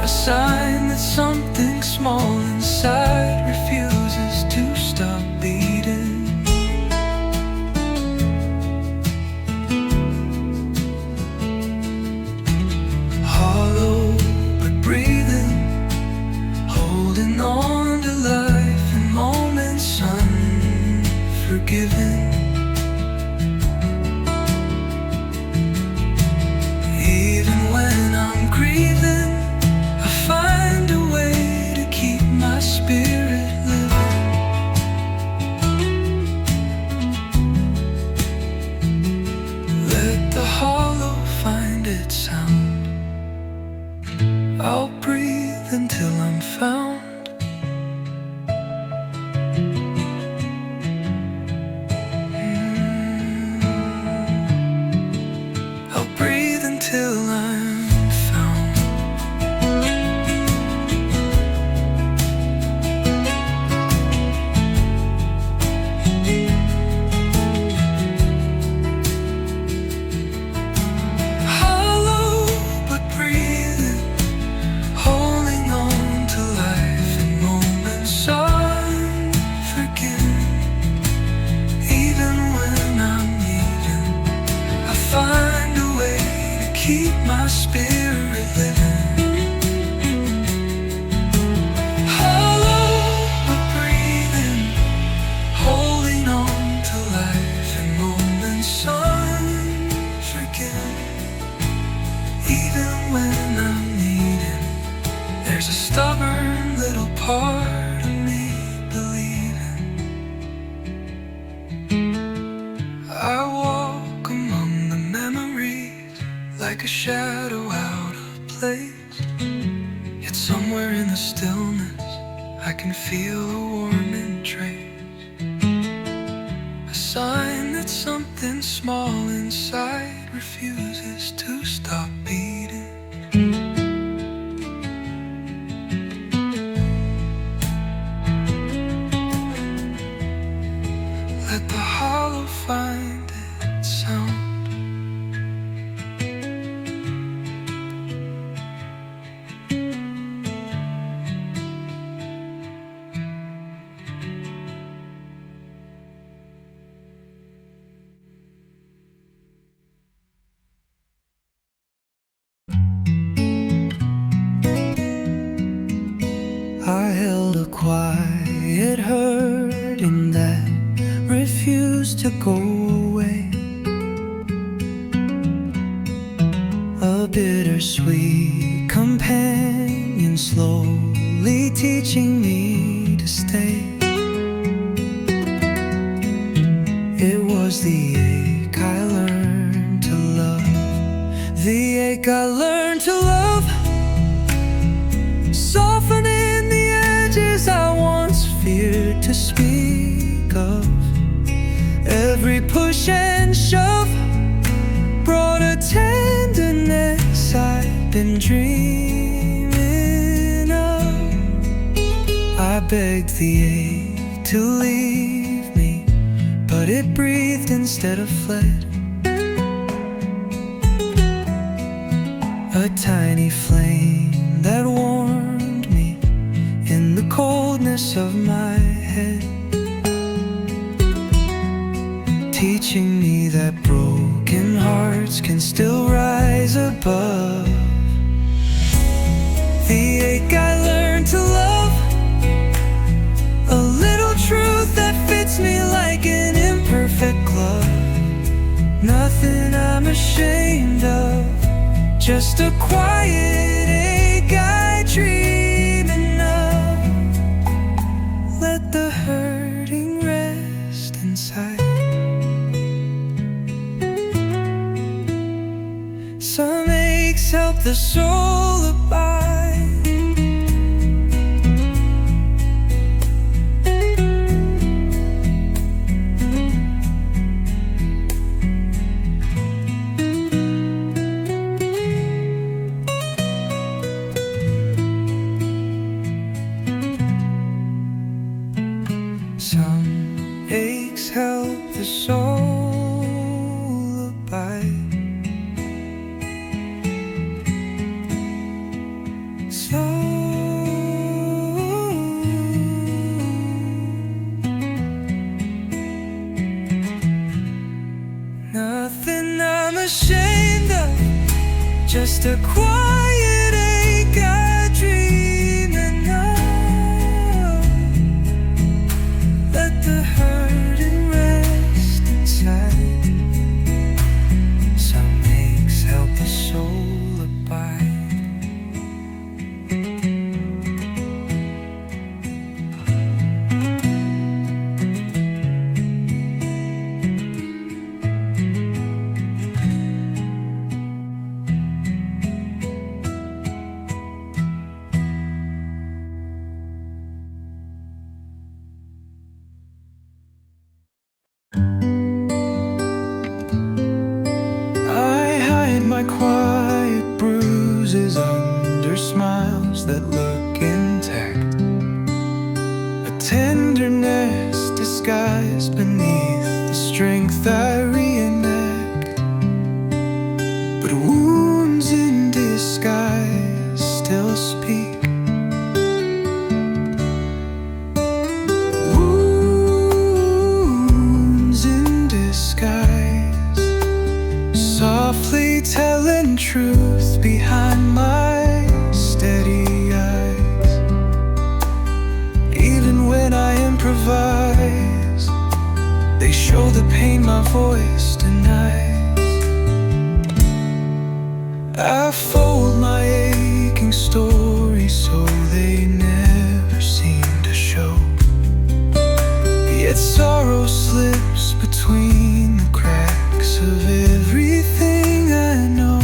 a sign that something small inside refuses to stop beating. Hollow but breathing, holding on to life in moments unforgiving. Even when I'm grieving, I find a way to keep my spirit living. Let the hollow find its sound. I'll breathe until I'm found. I'll breathe until I'm found. Hollow but breathing, holding on to life in moments unforgiven. Even when I'm needing, I find a way to keep my spirit living. Hollow but breathing, holding on to life in moments unforgiven. Even when I'm needing, there's a stubborn little part like a shadow out of place. Yet somewhere in the stillness I can feel a warming trace, a sign that something small inside refuses to stop beating. Let the hollow find its sound. I held a quiet hurting that refused to go away, a bittersweet companion slowly teaching me to stay. It was the ache I learned to love, the ache I learned to love, softening the edges I once feared to speak of. Every push and shove brought a tenderness I'd been dreaming of. I begged the ache to leave me, but it breathed instead of fled. A tiny flame that warmed me in the coldness of my head, teaching me that broken hearts can still rise above. The ache I learned to love, a little truth that fits me like an imperfect glove. Nothing I'm ashamed of, just a quiet ache I dream enough. Let the hurting rest inside. Some aches help the soul abide. Some aches help the soul abide. Nothing I'm ashamed of, just a quiet ache I dream enough. Let the hurting rest inside. Some aches help the soul abide. My quiet bruises under smiles that look intact, a tenderness disguised beneath the strength I reenact. But wounds in disguise still speak. Wounds in disguise, softly telling truth behind my steady eyes. Even when I improvise, they show the pain my voice denies. I fold my aching story so they never seem to show. Yet sorrow slips between the cracks of everything I know.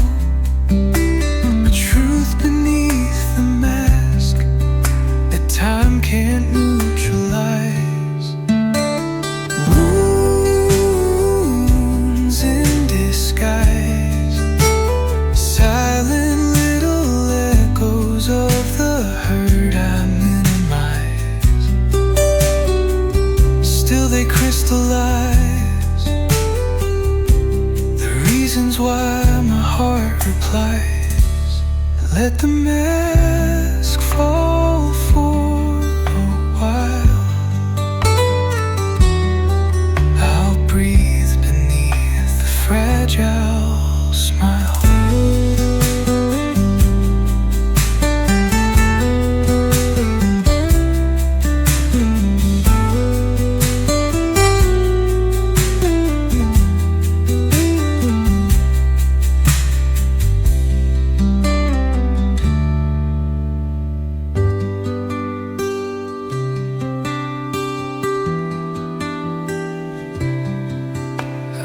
my heart replies. Let the mask fall for a while. I'll breathe beneath the fragile smile.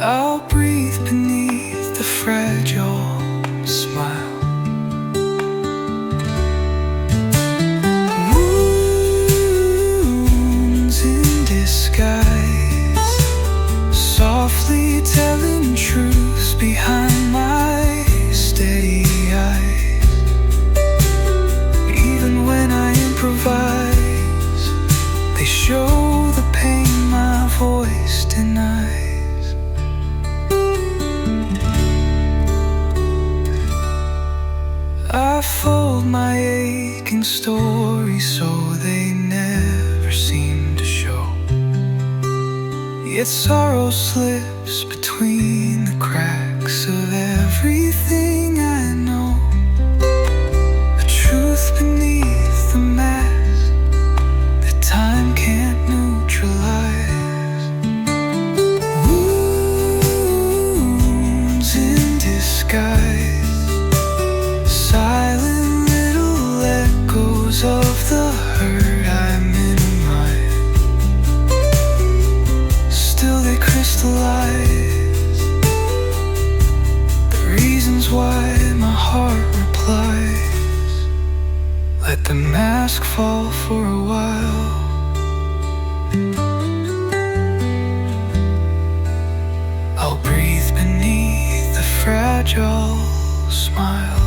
I'll breathe beneath the fragile smile. Wounds in disguise, softly telling truths behind my steady eyes. Even when I improvise, they show the pain my voice denies. I fold my aching stories so they never seem to show. Yet sorrow slips between the cracks of everything I know. A truth beneath the mask that time can't neutralize. Wounds in disguise, silent little echoes of the hurt I minimize. Still they crystallize the reasons why my heart replies. Let the mask fall for a while. I'll breathe beneath the fragile smile.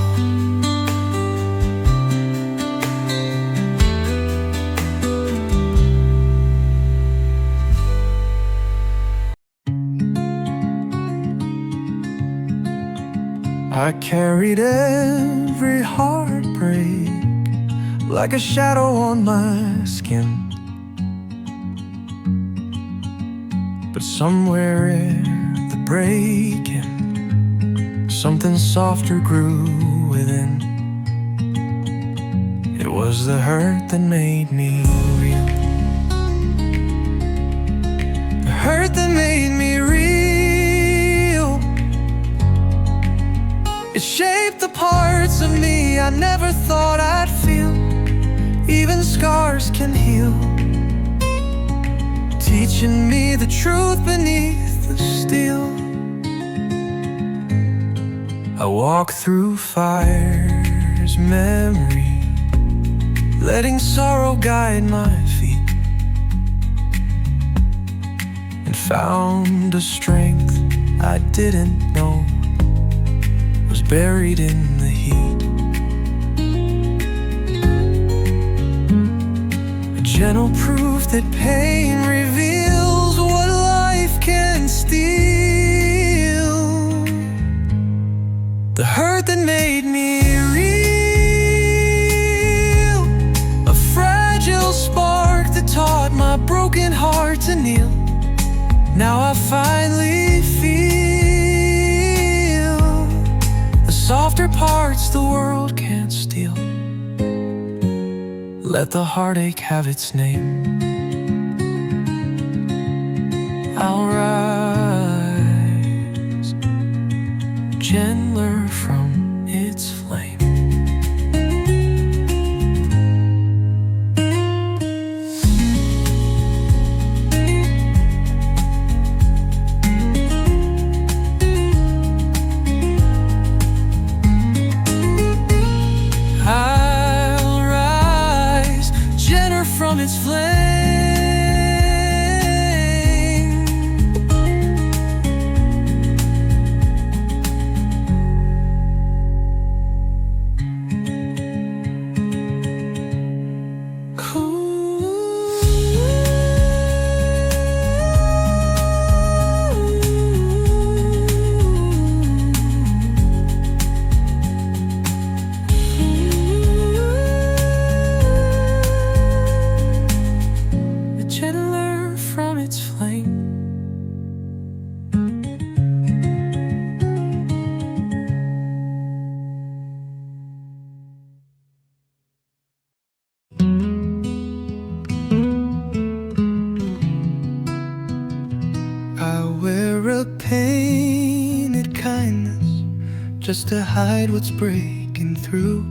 I carried every heartbreak like a shadow on my skin. But somewhere at the break-in, something softer grew within. It was the hurt that made me real. The hurt that made me real. It shaped the parts of me I never thought I'd feel. Even scars can heal, teaching me the truth beneath the steel. I walk through fire's memory, letting sorrow guide my feet, and found a strength I didn't know was buried in the heat. A gentle proof that pain reveals what life can steal. The hurt that made me real, a fragile spark that taught my broken heart to kneel. Now I finally feel the softer parts the world can't steal. Let the heartache have its name. I'll rise gentler from its flame. I'll rise gentler from its flame. just to hide what's breaking through.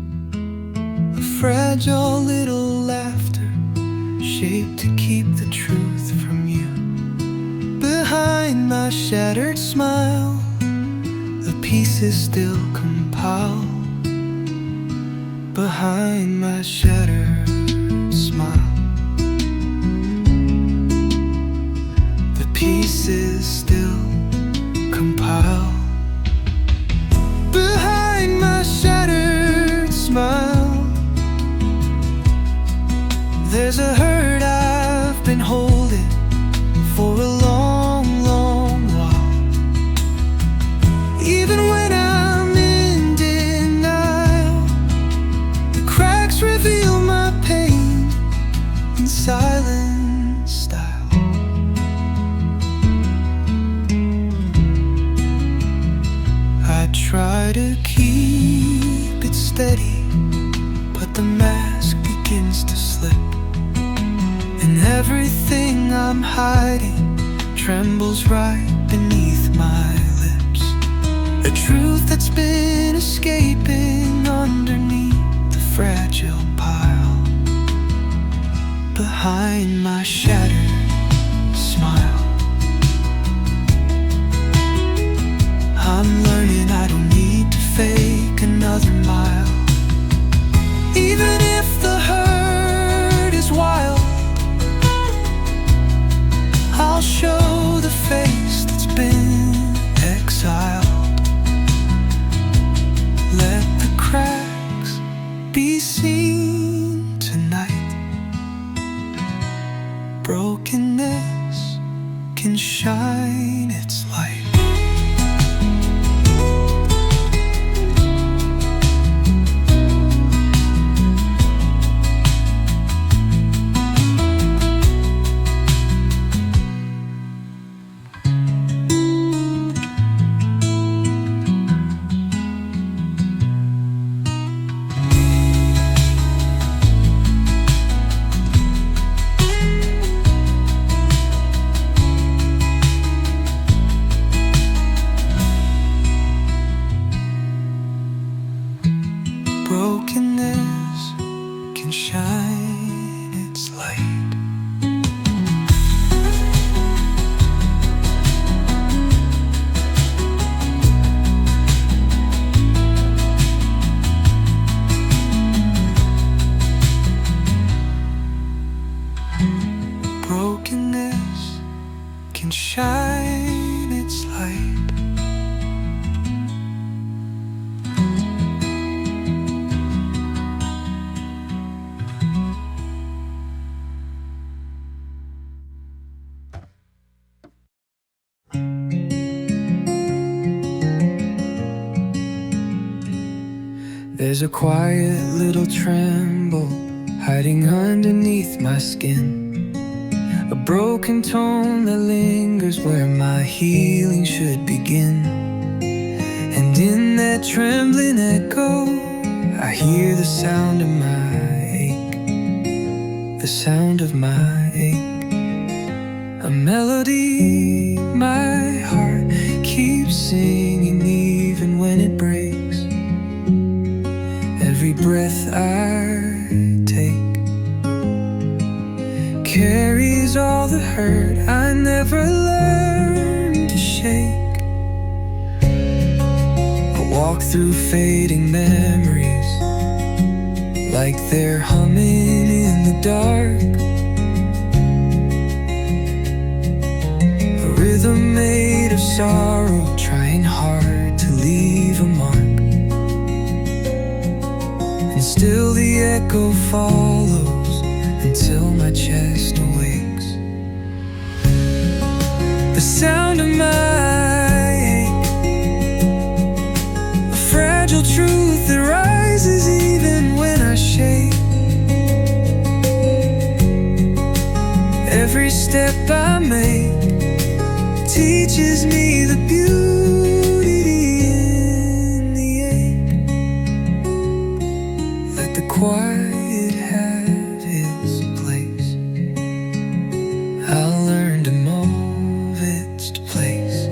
A fragile little laughter shaped to keep the truth from you. Behind my shattered smile, the pieces still compile. Behind my shattered smile, the pieces still compile. Behind my shattered smile, there's a hurt I've been holding for a long, long while. Even when I'm in denial, the cracks reveal my pain in silent style. I try to keep it steady, but the mask begins to slip, and everything I'm hiding trembles right beneath my lips. A truth that's been escaping underneath the fragile pile. Behind my shattered smile, I'm learning I don't need to fake another mile. Even if the hurt is wild, I'll show the face that's been exiled. Let the cracks be seen tonight. Brokenness can shine its light. Brokenness can shine its light. Brokenness can shine its light. There's a quiet little tremble hiding underneath my skin, a broken tone that lingers where my healing should begin. And in that trembling echo, I hear the sound of my ache, the sound of my ache. A melody my heart keeps singing even when it breaks. Every breath I take carries all the hurt I never learned to shake. I walk through fading memories like they're humming in the dark, a rhythm made of sorrow, trying hard to leave a mark. And still the echo follows until my chest awakes. The sound of my ache, a fragile truth that rises even when I shake. Every step I make teaches me the beauty in the ache. Let the quiet have its place. I'll learn to move its place.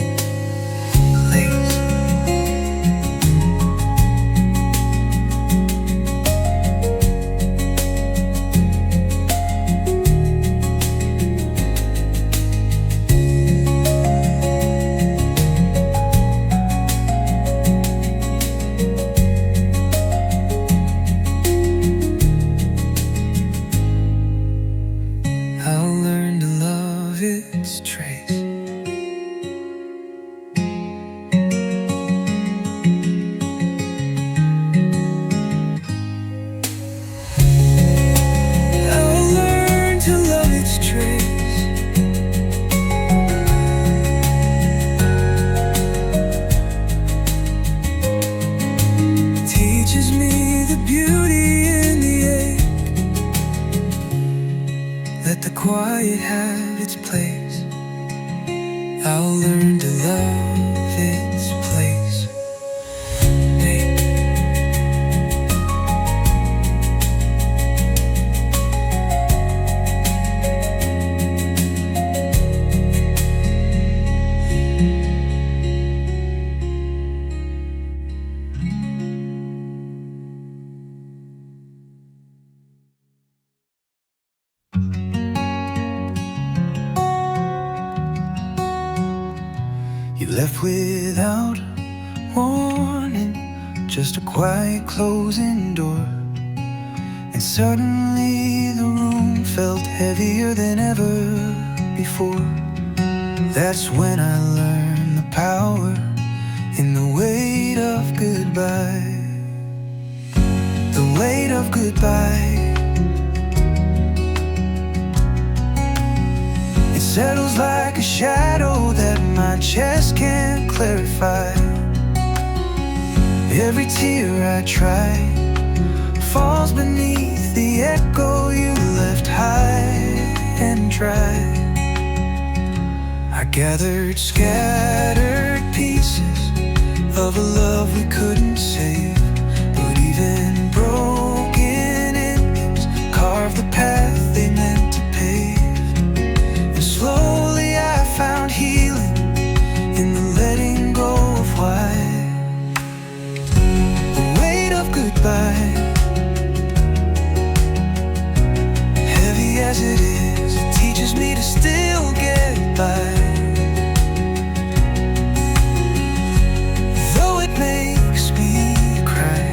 teaches me the beauty in the ache. Let the quiet have its place. I'll learn to love its place. Hey. You left without warning, just a quiet closing door. And suddenly the room felt heavier than ever before. That's when I learned the power in the weight of goodbye. The weight of goodbye. It settles like a shadow that my chest can't clarify. Every tear I try falls beneath the echo you left high and dry. I gathered scattered pieces of a love we couldn't save, but even broken endings carved the path they meant to pave. And slowly I found healing in the letting go of why. The weight of goodbye, heavy as it is, it teaches me to still get by. Though it makes me cry,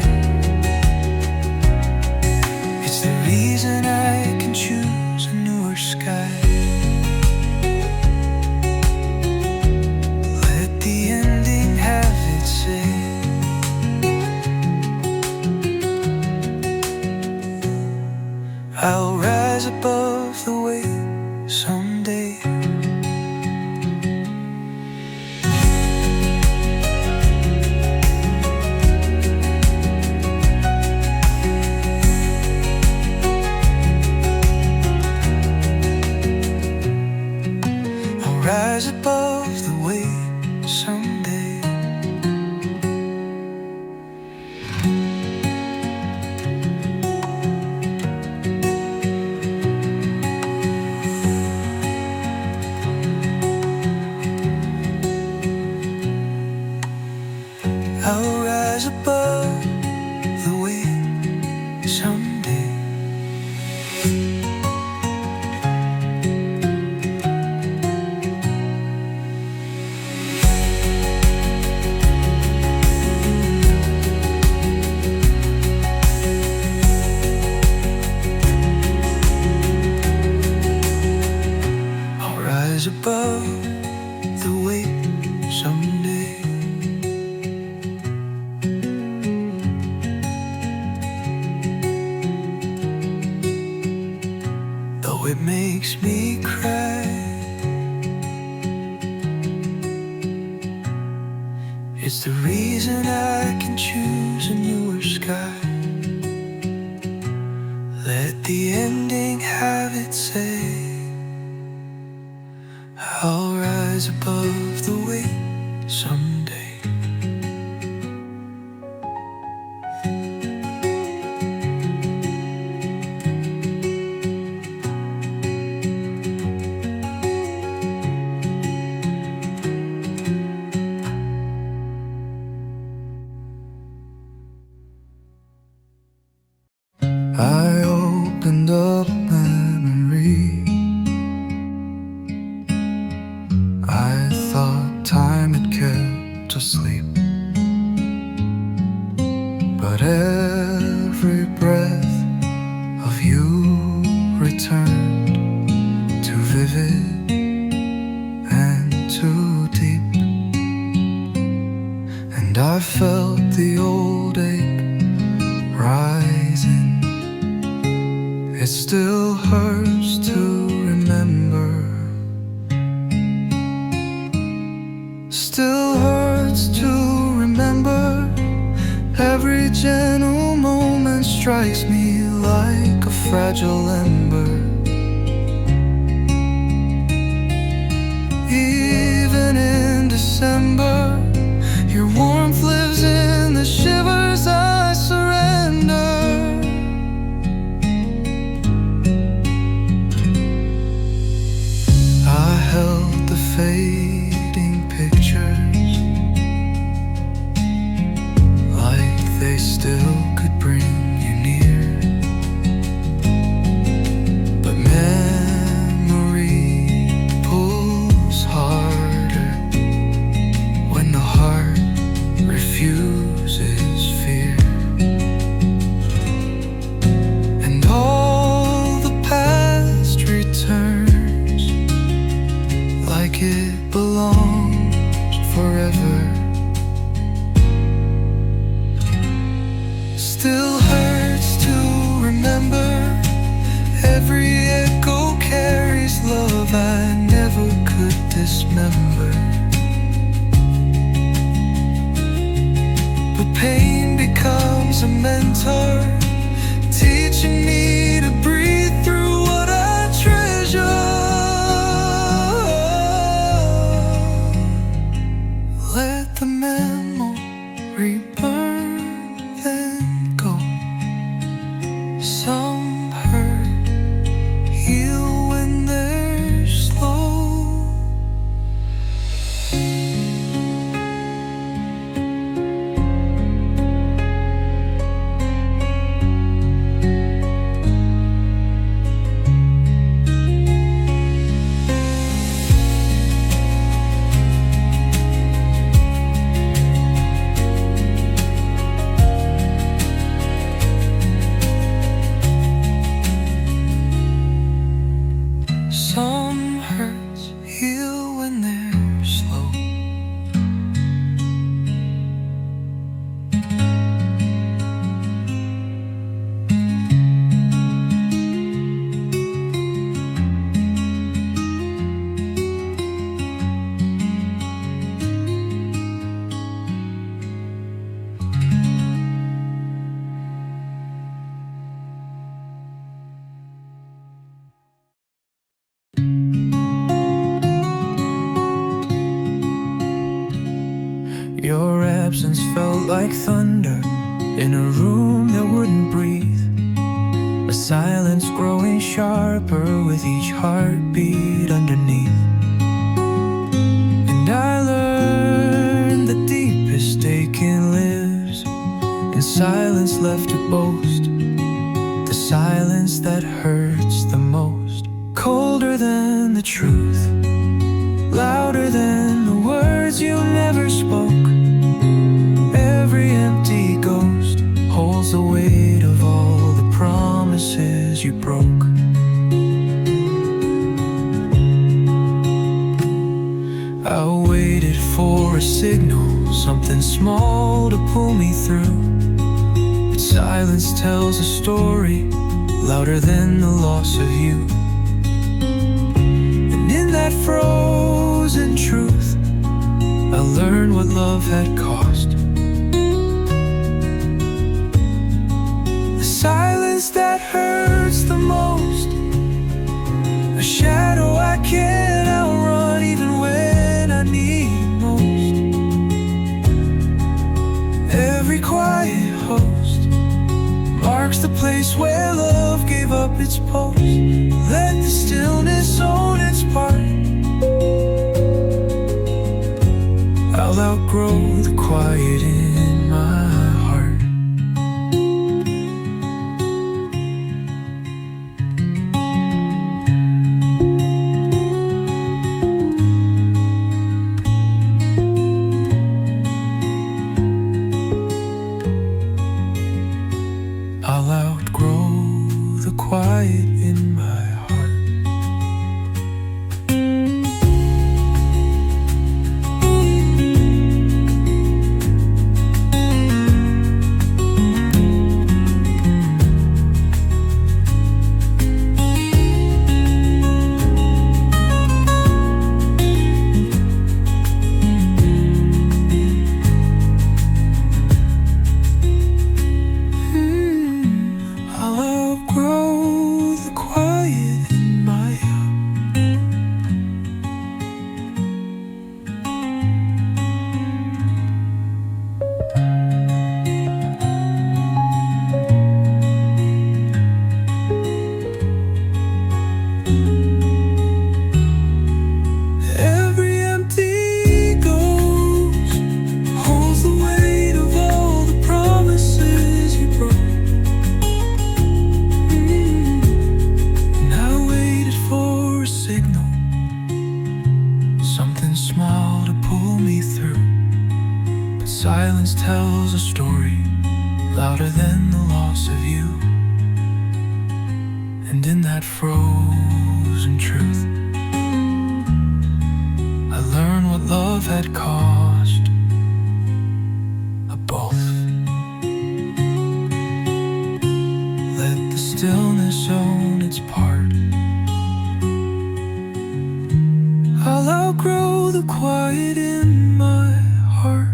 it's the reason I can choose a newer sky. Let the ending have its say. I'll rise above the weight someday. I'll rise above the weight someday. I'll rise above the weight someday. I'll rise above the weight someday. Though it makes me cry, it's the reason I can choose a newer sky. Let the ending have its say. I'll rise above the weight someday. I opened up memory. I thought time had kept us asleep, but every breath of you returned too vivid and too deep. And I felt the old ache rising. It still hurts to remember. Still hurts to remember Every gentle moment strikes me like a fragile ember. Even in December, your warmth lives in the shivers I surrender. I held the fading pictures like they still could bring you near, but memory pulls harder when the heart refuses fear. And all the past returns like it belongs forever. Still hurts to remember. Every echo carries love I never could dismember. But pain becomes a mentor, teaching me to breathe through what I treasure. Let the memory burn, then go. Some hurt heal when they're slow. Some hurts heal when they're slow. Your absence felt like thunder in a room that wouldn't breathe, a silence growing sharper with each heartbeat underneath. And I learned the deepest aching lives in silence left to boast, the silence that hurts the most. Colder than the truth, louder than the words you never spoke. Every empty ghost holds the weight of all the promises you broke. I waited for a signal, something small to pull me through, but silence tells a story louder than the loss of you. And in that frozen truth, I learned what love had cost. The silence that hurts the most, a shadow I can't outrun even when I need most. Every quiet host marks the place where love gave up its post. Let the stillness own its part. I'll outgrow the quiet in my heart. I'll outgrow the quiet in my heart. louder than the loss of you. And in that frozen truth, I learned what love had cost a both. Let the stillness own its part. I'll outgrow the quiet in my heart.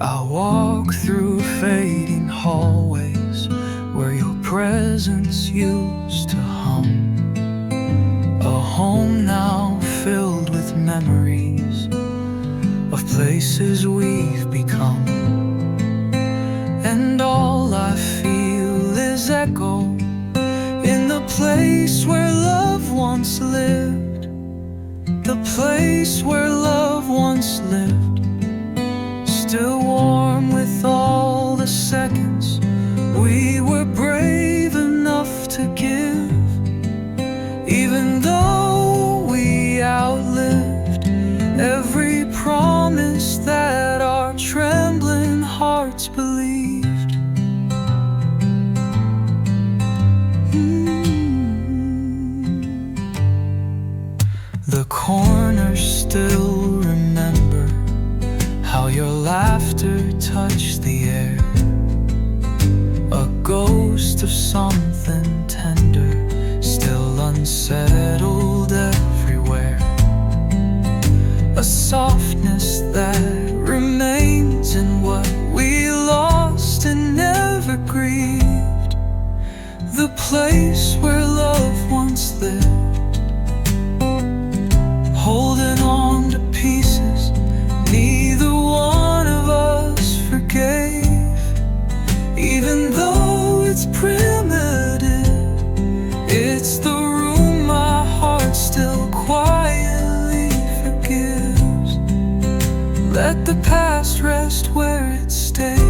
I'll walk through fading hallways where your presence used to hum. A home now filled with memories of places we've become. And all I feel is echo in the place where love once lived. The place where love once lived. Still warm with all the seconds we were brave enough to give. Even though we outlived every promise that our trembling hearts believed. The corners still remember how your laughter touched the air. A ghost of something tender, still unsettled everywhere. A softness that remains in what we lost and never grieved. The place where love once lived. Holding on to pieces neither one of us forgave. Even though it's primitive, it's the room my heart still quietly forgives. Let the past rest where it stays.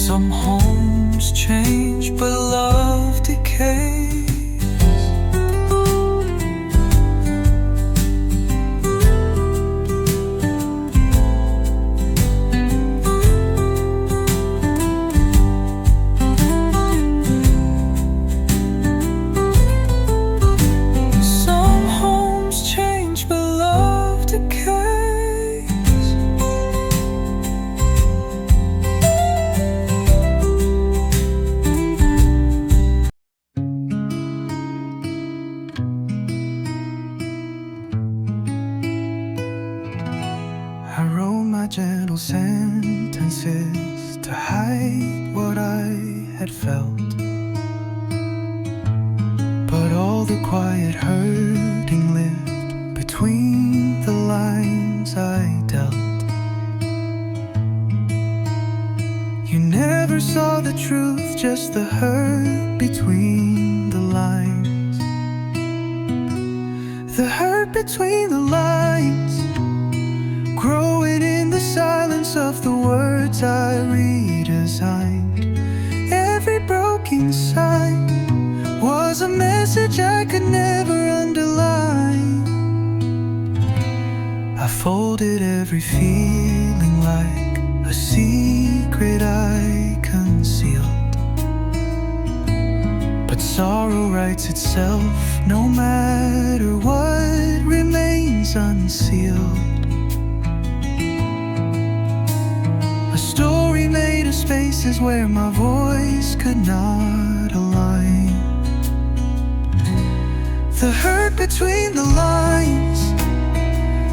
Some homes change, but love decays. Gentle sentences to hide what I had felt, but all the quiet hurting lived between the lines I dealt. You never saw the truth, just the hurt between the lines. The hurt between the lines, growing in the silence of the words I redesigned. Every broken sign was a message I could never underline. I folded every feeling like a secret I concealed. But sorrow writes itself no matter what remains unsealed. Story made of spaces where my voice could not align. The hurt between the lines,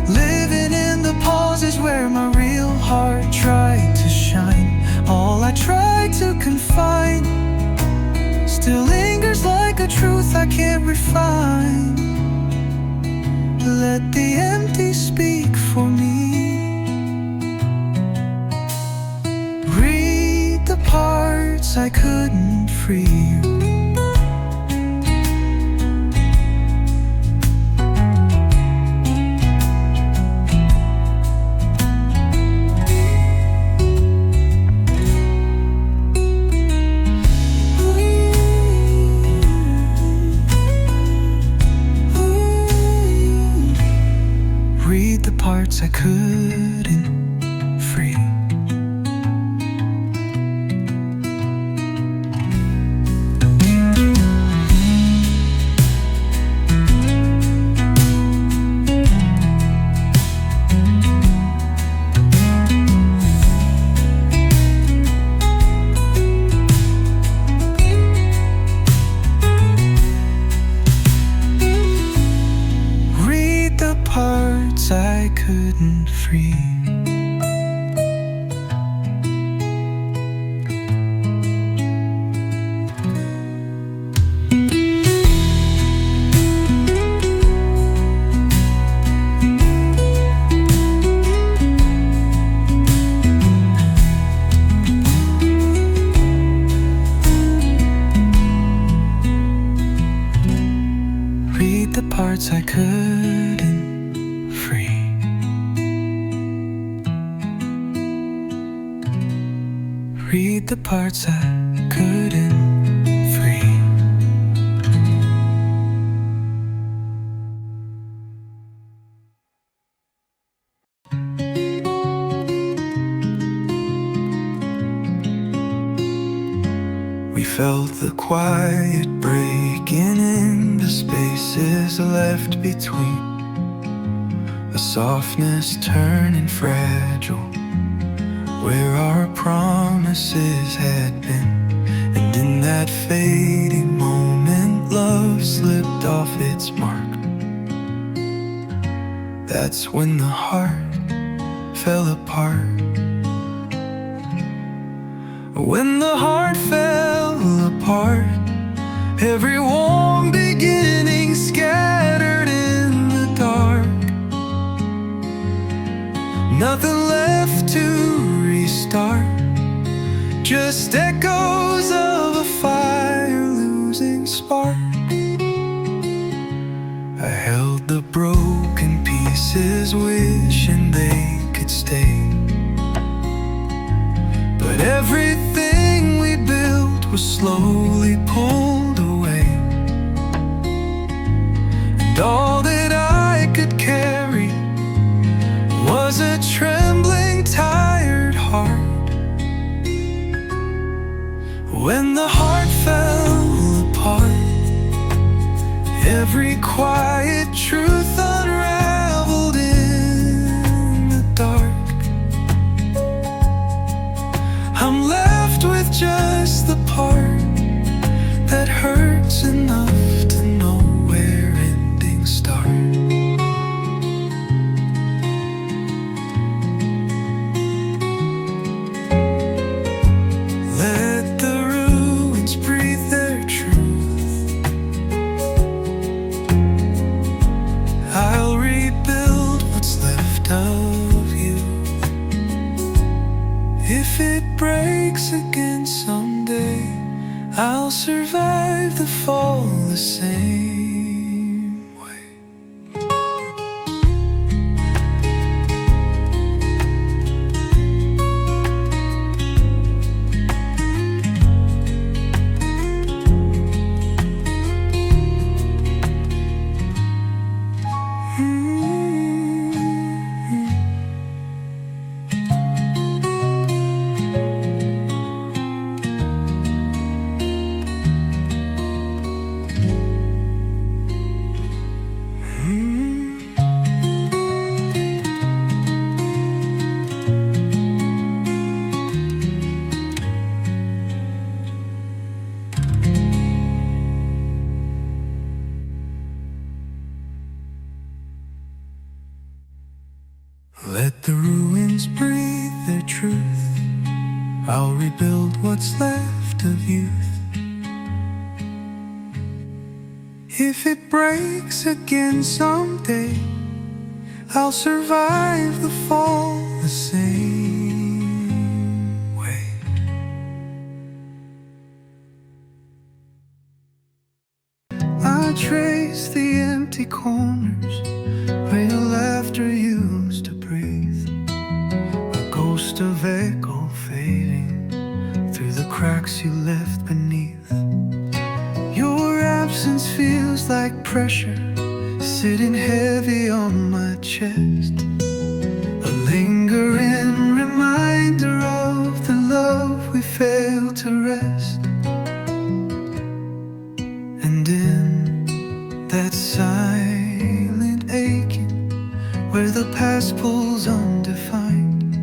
living in the pauses where my real heart tried to shine. All I tried to confine still lingers like a truth I can't refine. Let the empty speak for me. Parts I couldn't free. I couldn't free. I couldn't free. Read the parts I couldn't free. Read the parts I couldn't free. We felt the quiet breaking in the spaces left between, a softness turning fragile where our promises had been. And in that fading moment, love slipped off its mark. That's when the heart fell apart. When the heart fell apart, every warm beginning scattered in the dark. Nothing left to restart, just echoes of a fire losing spark. I held the broken pieces, wishing they could stay, but everything we built was slowly pulled away. And all that I could carry was a trembling, tired heart. When the heart fell apart, every quiet truth unraveled in the dark. I'm left with just the part that hurts enough to know where endings start. Let the ruins breathe their truth. I'll rebuild what's left of you. If it breaks again someday, I'll survive the fall the same way. Let the ruins breathe their truth. I'll rebuild what's left of youth. If it breaks again someday, I'll survive the fall the same way. I trace the empty corners where your laughter used to breathe, a ghost of echo fading through the cracks you left beneath. Your absence feels like pressure sitting heavy on my chest. past pulls undefined.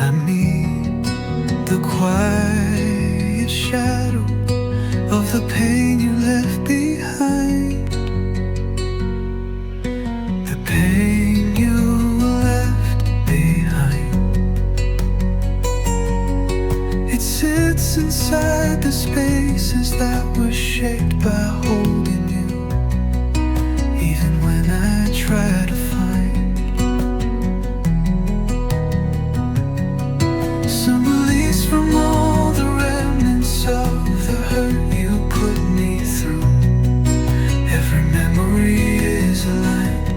I meet the quiet shadow of the pain you left behind. The pain you left behind. It sits inside the spaces that were shaped by holding you. Even when I try to find some release from all the remnants of the hurt you put me through. Every memory is aligned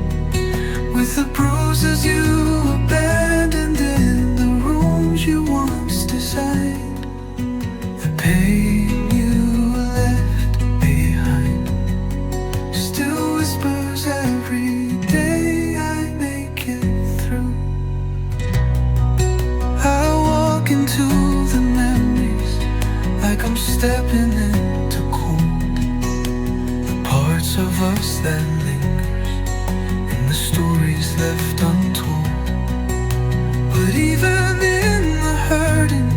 with the bruises you abandoned in the rooms you once designed. The pain you left behind still whispers every day I make it through. I walk into the memories like I'm stepping into cold. The parts of us that lingers in the stories left untold. But even in the hurting,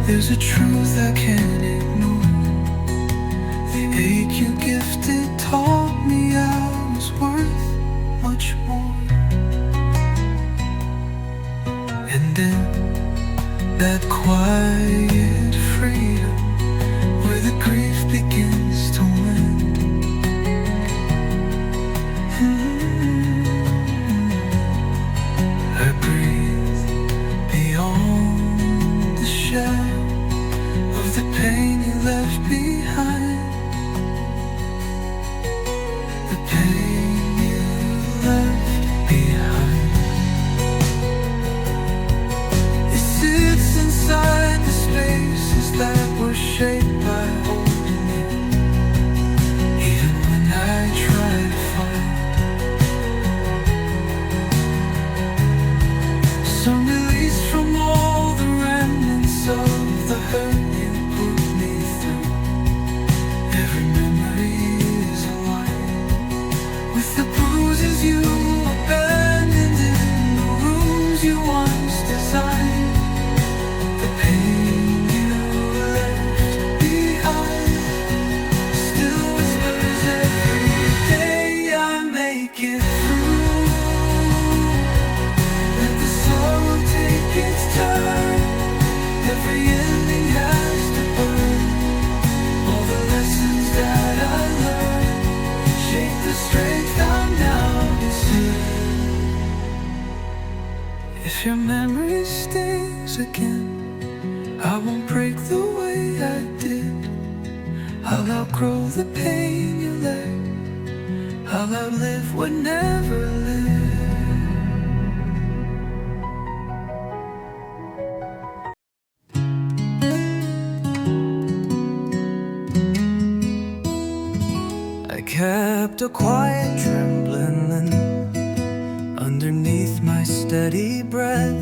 there's a truth I can't ignore. The ache you gifted taught me I was worth much more. And in that quiet freedom where the grief begins to mend, I breathe beyond the shadow of the pain you left behind. The pain you left behind. It sits inside the spaces that were shaped by holding you. Even when I try to find some release from all the remnants of the hurt you put me through. Every memory is aligned with the bruises you abandoned in the rooms you once designed. The pain you left behind still whispers every day I make it through. Let the sorrow take its turn. Every ending has to burn. All the lessons that I learned shape the strength I'm now discern. If your memory stings again, I won't break the way I did. I'll outgrow the pain you left. I'll outlive what never lived. I kept a quiet trembling underneath my steady breath,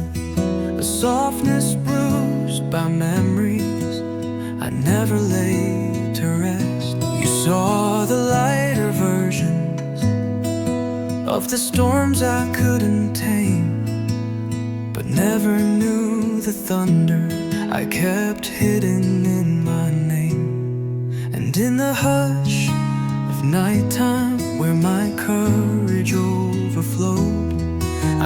a softness bruised by memories I never laid to rest. You saw the lighter versions of the storms I couldn't tame, but never knew the thunder I kept hidden in my name. And in the hush of nighttime where my courage overflowed,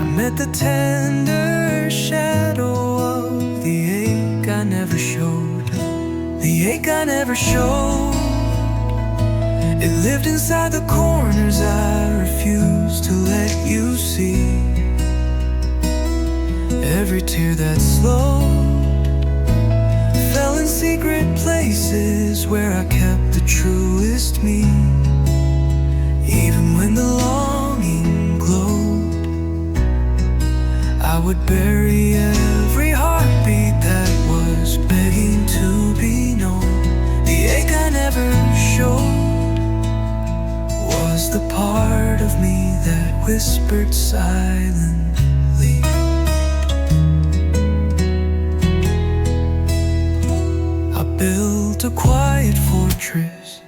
I met the tender shadow of the ache I never showed. The ache I never showed. It lived inside the corners I refused to let you see. Every tear that slowed fell in secret places where I kept the truest me. Even when the longing glowed, I would bury every heartbeat that was begging to be known. The ache I never showed was the part of me that whispered silently. I built a quiet fortress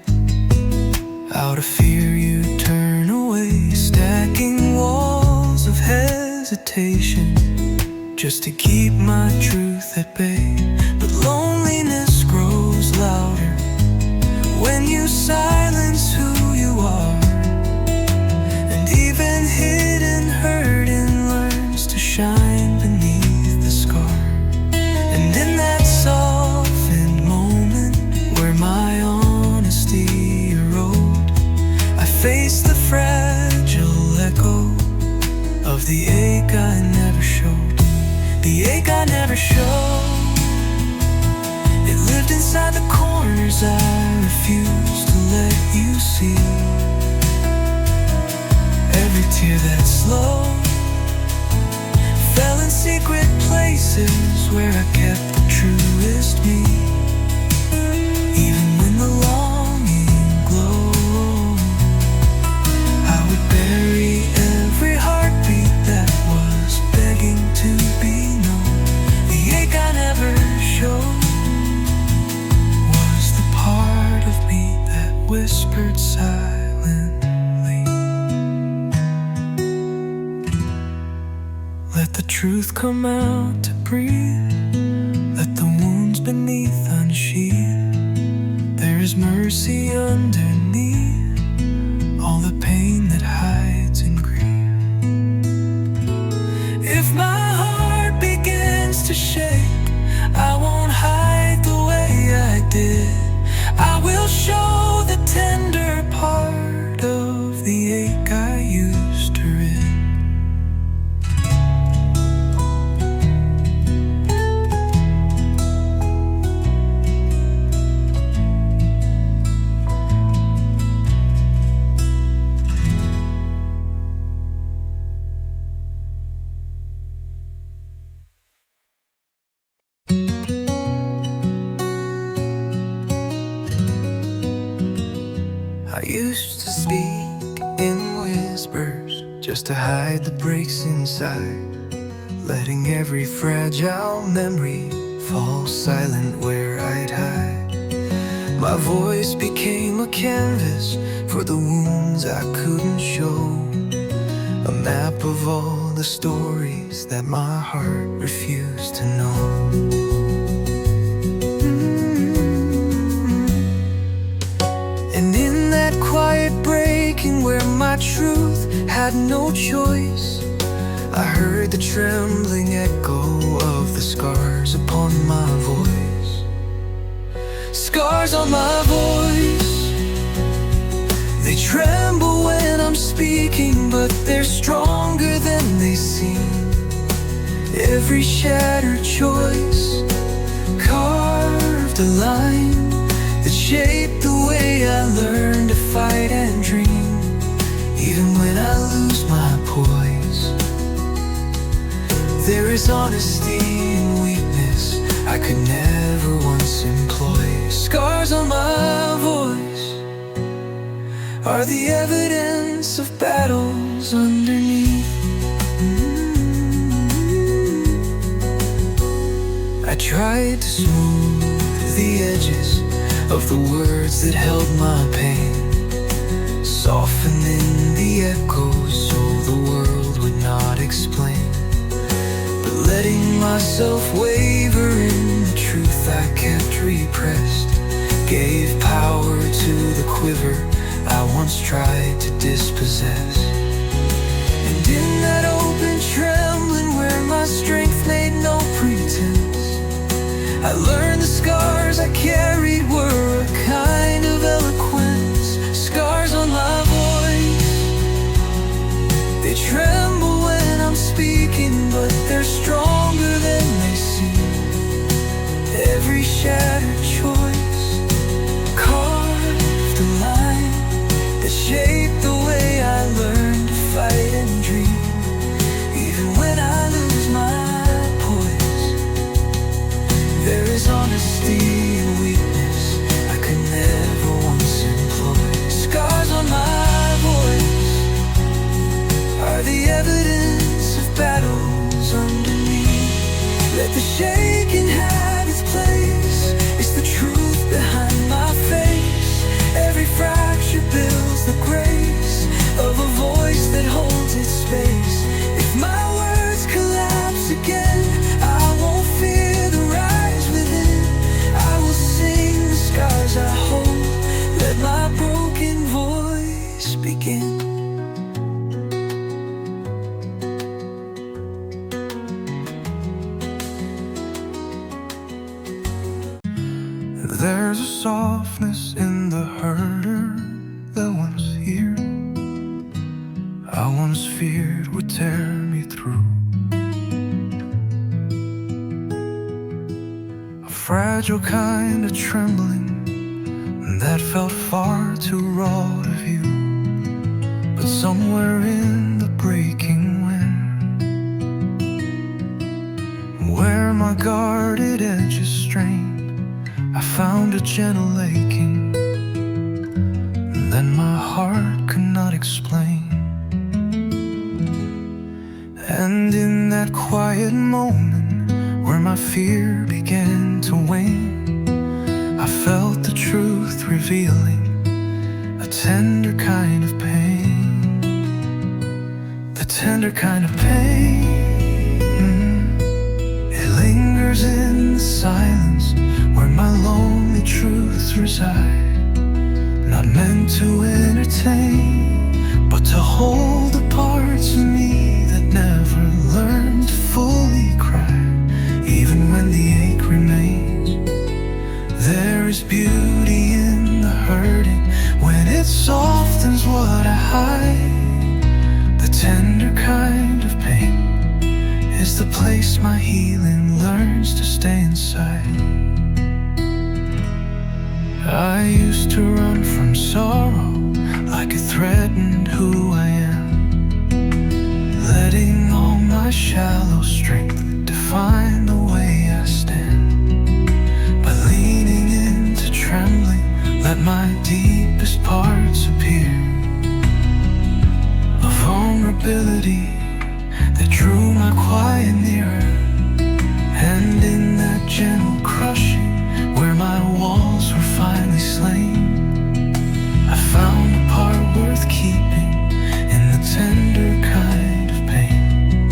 just to keep my truth at bay. But loneliness grows louder when you silence who you are, and even hidden hurting learns to shine beneath the scar. And in that softened moment where my honesty erode, I face the fragile echo of the ache I never showed. The ache I never showed. It lived inside the corners I refused to let you see. Every tear that slow fell in secret places where I kept the truest me. Even when the longing glowed, I would bury every heartbeat that was begging to be known. The ache I never showed was the part of me that whispered silently. Let the truth come out to breathe. Let the wounds beneath unsheathe. There is mercy underneath all the pain that hides in grief. If my heart begins to shake, I won't hide the way I did. I will show the tender part of the ache I used to rid. I used to speak in whispers just to hide the breaks inside, letting every fragile memory fall silent where I'd hide. My voice became a canvas for the wounds I couldn't show, a map of all the stories that my heart refused to know. And in that quiet breaking where my truth had no choice, I heard the trembling echo of the scars upon my voice. Scars on my voice, they tremble when I'm speaking, but they're stronger than they seem. Every shattered choice carved a line that shaped the way I learned to fight and dream. Even when I lose my poise, there is honesty in weakness I could never once employ. Scars on my voice are the evidence of battles underneath. I tried to smooth the edges of the words that held my pain, softening the echoes so the world would not explain. But letting myself waver in the truth I kept repressed gave power to the quiver I once tried to dispossess. And in that open trembling where my strength made no pretense, I learned the scars I carried were a kind of eloquence. Scars on my voice, they tremble when I'm speaking, but they're stronger than they seem. Every shattered choice carved a line that shaped the way I learned to fight and dream. Even when I lose my poise, there is honesty in weakness I could never once employ. Scars on my voice are the evidence of battles underneath. Let the shaking have its place. It's the truth behind my face. Every fracture builds the grace of a voice that holds its space. If my words collapse again, There's a softness in the hurt that once here I once feared would tear me through. A fragile kind of trembling that felt far too raw to view. But somewhere in the breaking wind, where my guarded edges strained, I found a gentle aching that my heart could not explain. And in that quiet moment where my fear began to wane, I felt the truth revealing a tender kind of pain. The tender kind of pain, it lingers in the silence where my lonely truths reside. Not meant to entertain, but to hold the parts of me that never learned to fully cry. Even when the ache remains, there is beauty in the hurting when it softens what I hide. The tender kind of pain is the place my healing learns to stay inside. I used to run from sorrow like it threatened who I am, letting all my shallow strength define the way I stand. By leaning into trembling, let my deepest parts appear. A vulnerability that drew my quiet nearer. And in that gentle crushing where my walls were finally slain, I found a part worth keeping in the tender kind of pain.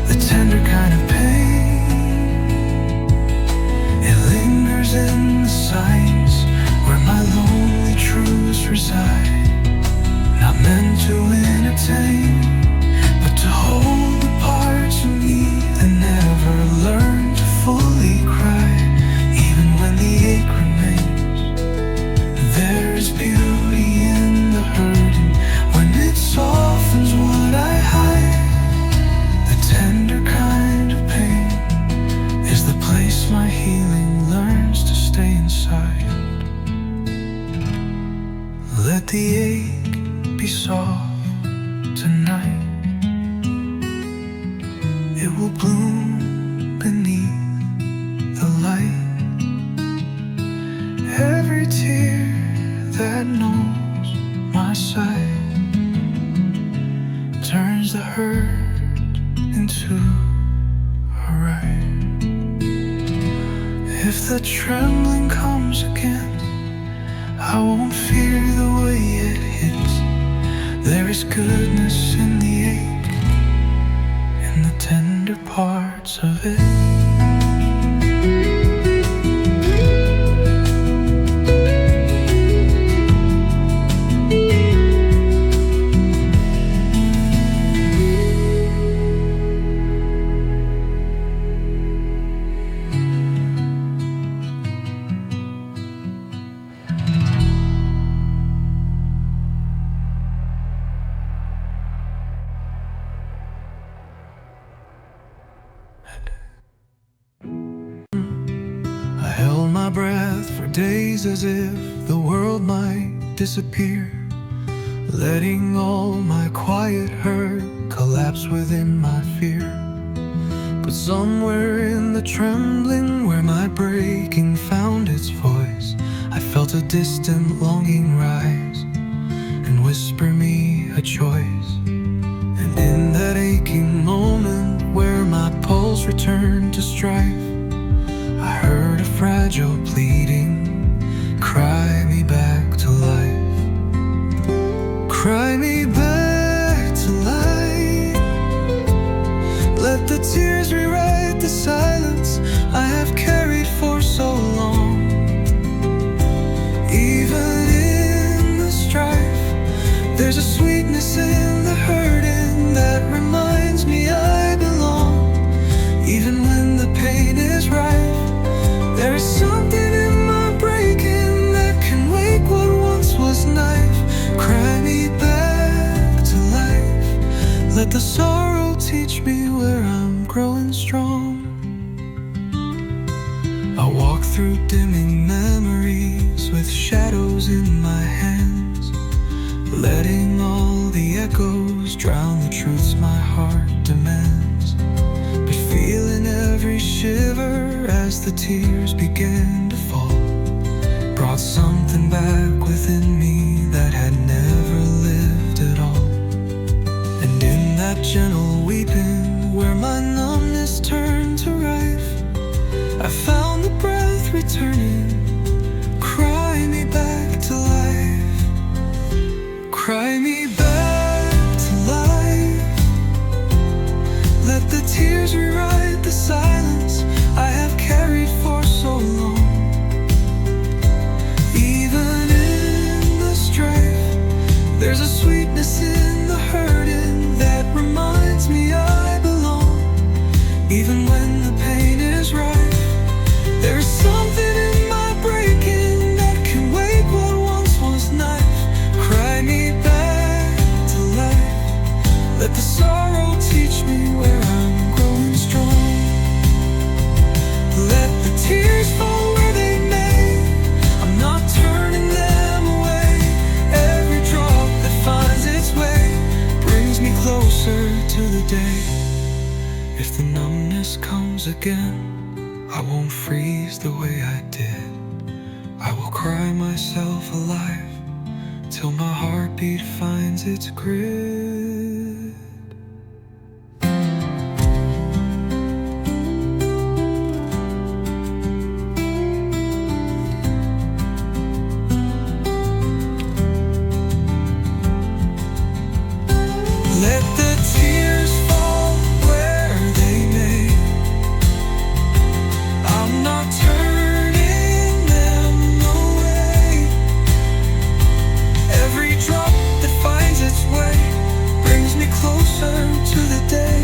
The tender kind of pain, it lingers in the silence where my lonely truths reside. Not meant to entertain, but to hold the parts of me that never learned to fully cry. Even when the ache remains, there is beauty in the hurting when it softens what I hide. The tender kind of pain is the place my healing learns to stay inside. Let the ache be soft tonight. It will bloom beneath the light. Every tear that knows my side turns the hurt into a right. If the trembling comes again, I won't fear the way it hits. There is goodness in the ache, in the tender parts of it. My breath for days as if the world might disappear, letting all my quiet hurt collapse within my fear. But somewhere in the trembling where my breaking found its voice, I felt a distant longing rise and whisper me a choice. And in that aching moment where my pulse returned to strife, I heard a fragile pleading, cry me back to life. Cry me back to life. Let the tears rewrite the silence I have carried for so long. Even in the strife, there's a sweetness in the hurting that reminds me I belong. Even when the pain is rife, there is something I walk through dimming memories with shadows in my hands, letting all the echoes drown the truths my heart demands, but feeling every shiver as the tears began to fall. Brought something back within me that had never lived at all. And in that gentle weeping, where my numbness turned to rife, I found the breath returning, cry me back to life. Cry me back to life. Let the tears rewrite the silence I have carried for so long. There's a sweetness in the hurting that reminds me I belong. Even when the pain is right, there's something in my breaking that can wake what once was knife. Cry me back to life. Let the sorrow teach me where I'm growing strong. Let the tears fall where they may, I'm not turning them away. Every drop that finds its way brings me closer to the day. If the numbness comes again, I won't freeze the way I did. I will cry myself alive till my heartbeat finds its grid. Let the tears fall where they may, I'm not turning them away. Every drop that finds its way brings me closer to the day.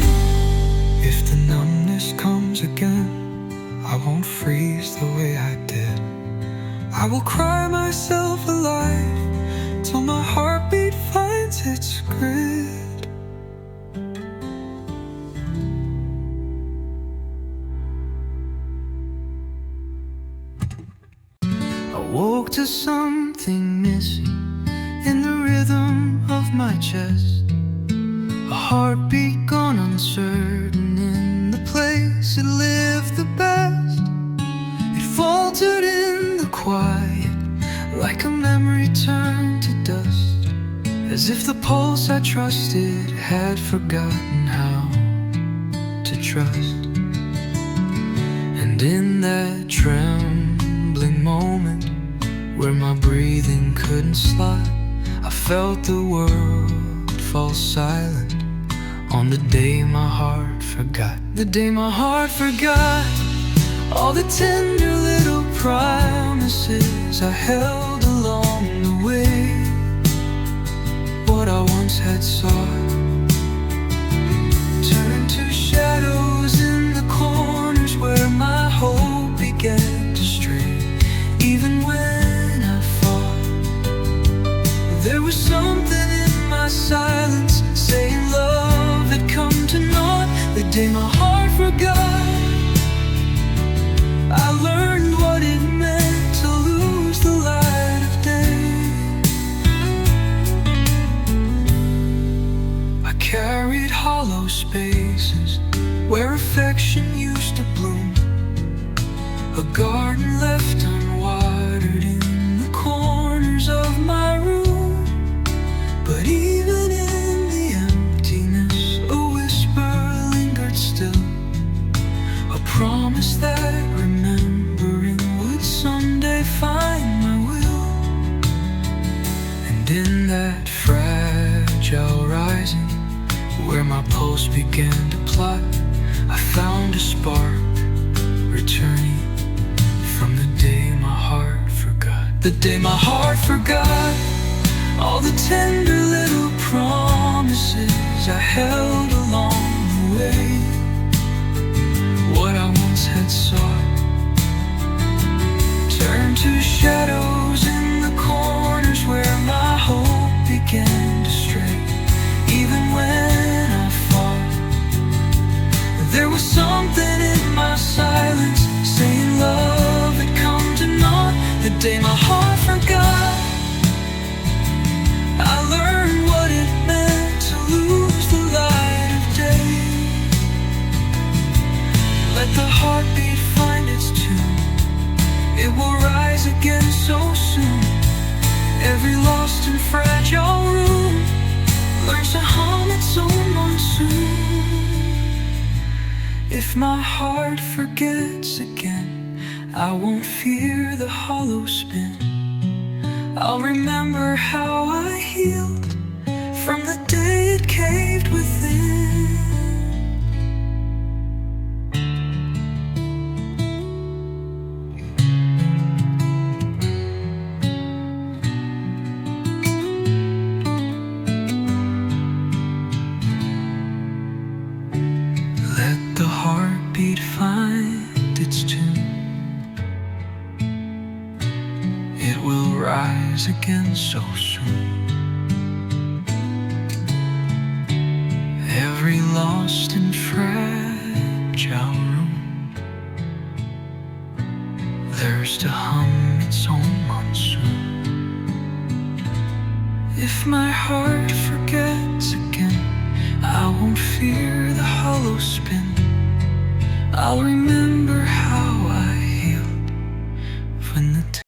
If the numbness comes again, I won't freeze the way I did. I will cry myself alive till my heartbeat finds its grid. Woke to something missing in the rhythm of my chest, a heartbeat gone uncertain in the place it lived the best. It faltered in the quiet like a memory turned to dust, as if the pulse I trusted had forgotten how to trust. And in that trembling moment where my breathing couldn't slide, I felt the world fall silent on the day my heart forgot. The day my heart forgot all the tender little promises I held along the way. What I once had sought turned to shadows in the corners where my hope began to stray. Even when there was something in my silence saying love had come to naught. The day my heart forgot, I learned what it meant to lose the light of day. I carried hollow spaces where affection used to bloom, a garden left unwatered in the corners of my room. But even in the emptiness, a whisper lingered still, a promise that remembering would someday find my will. And in that fragile rising, where my pulse began to plot, I found a spark returning from the day my heart forgot. The day my heart forgot all the tender little promises I held along the way. What I once had sought turned to shadows in the corners where my hope began to stray. Even when I fought, there was something in my silence saying love and fragile room learns to hum its own monsoon. If my heart forgets again, I won't fear the hollow spin. I'll remember how I healed from the day it caved within. Let the heartbeat find its tune. It will rise again so soon. Every lost and fragile room learns to hum its own monsoon. If my heart forgets again, I won't fear the hollow spin. I'll remember how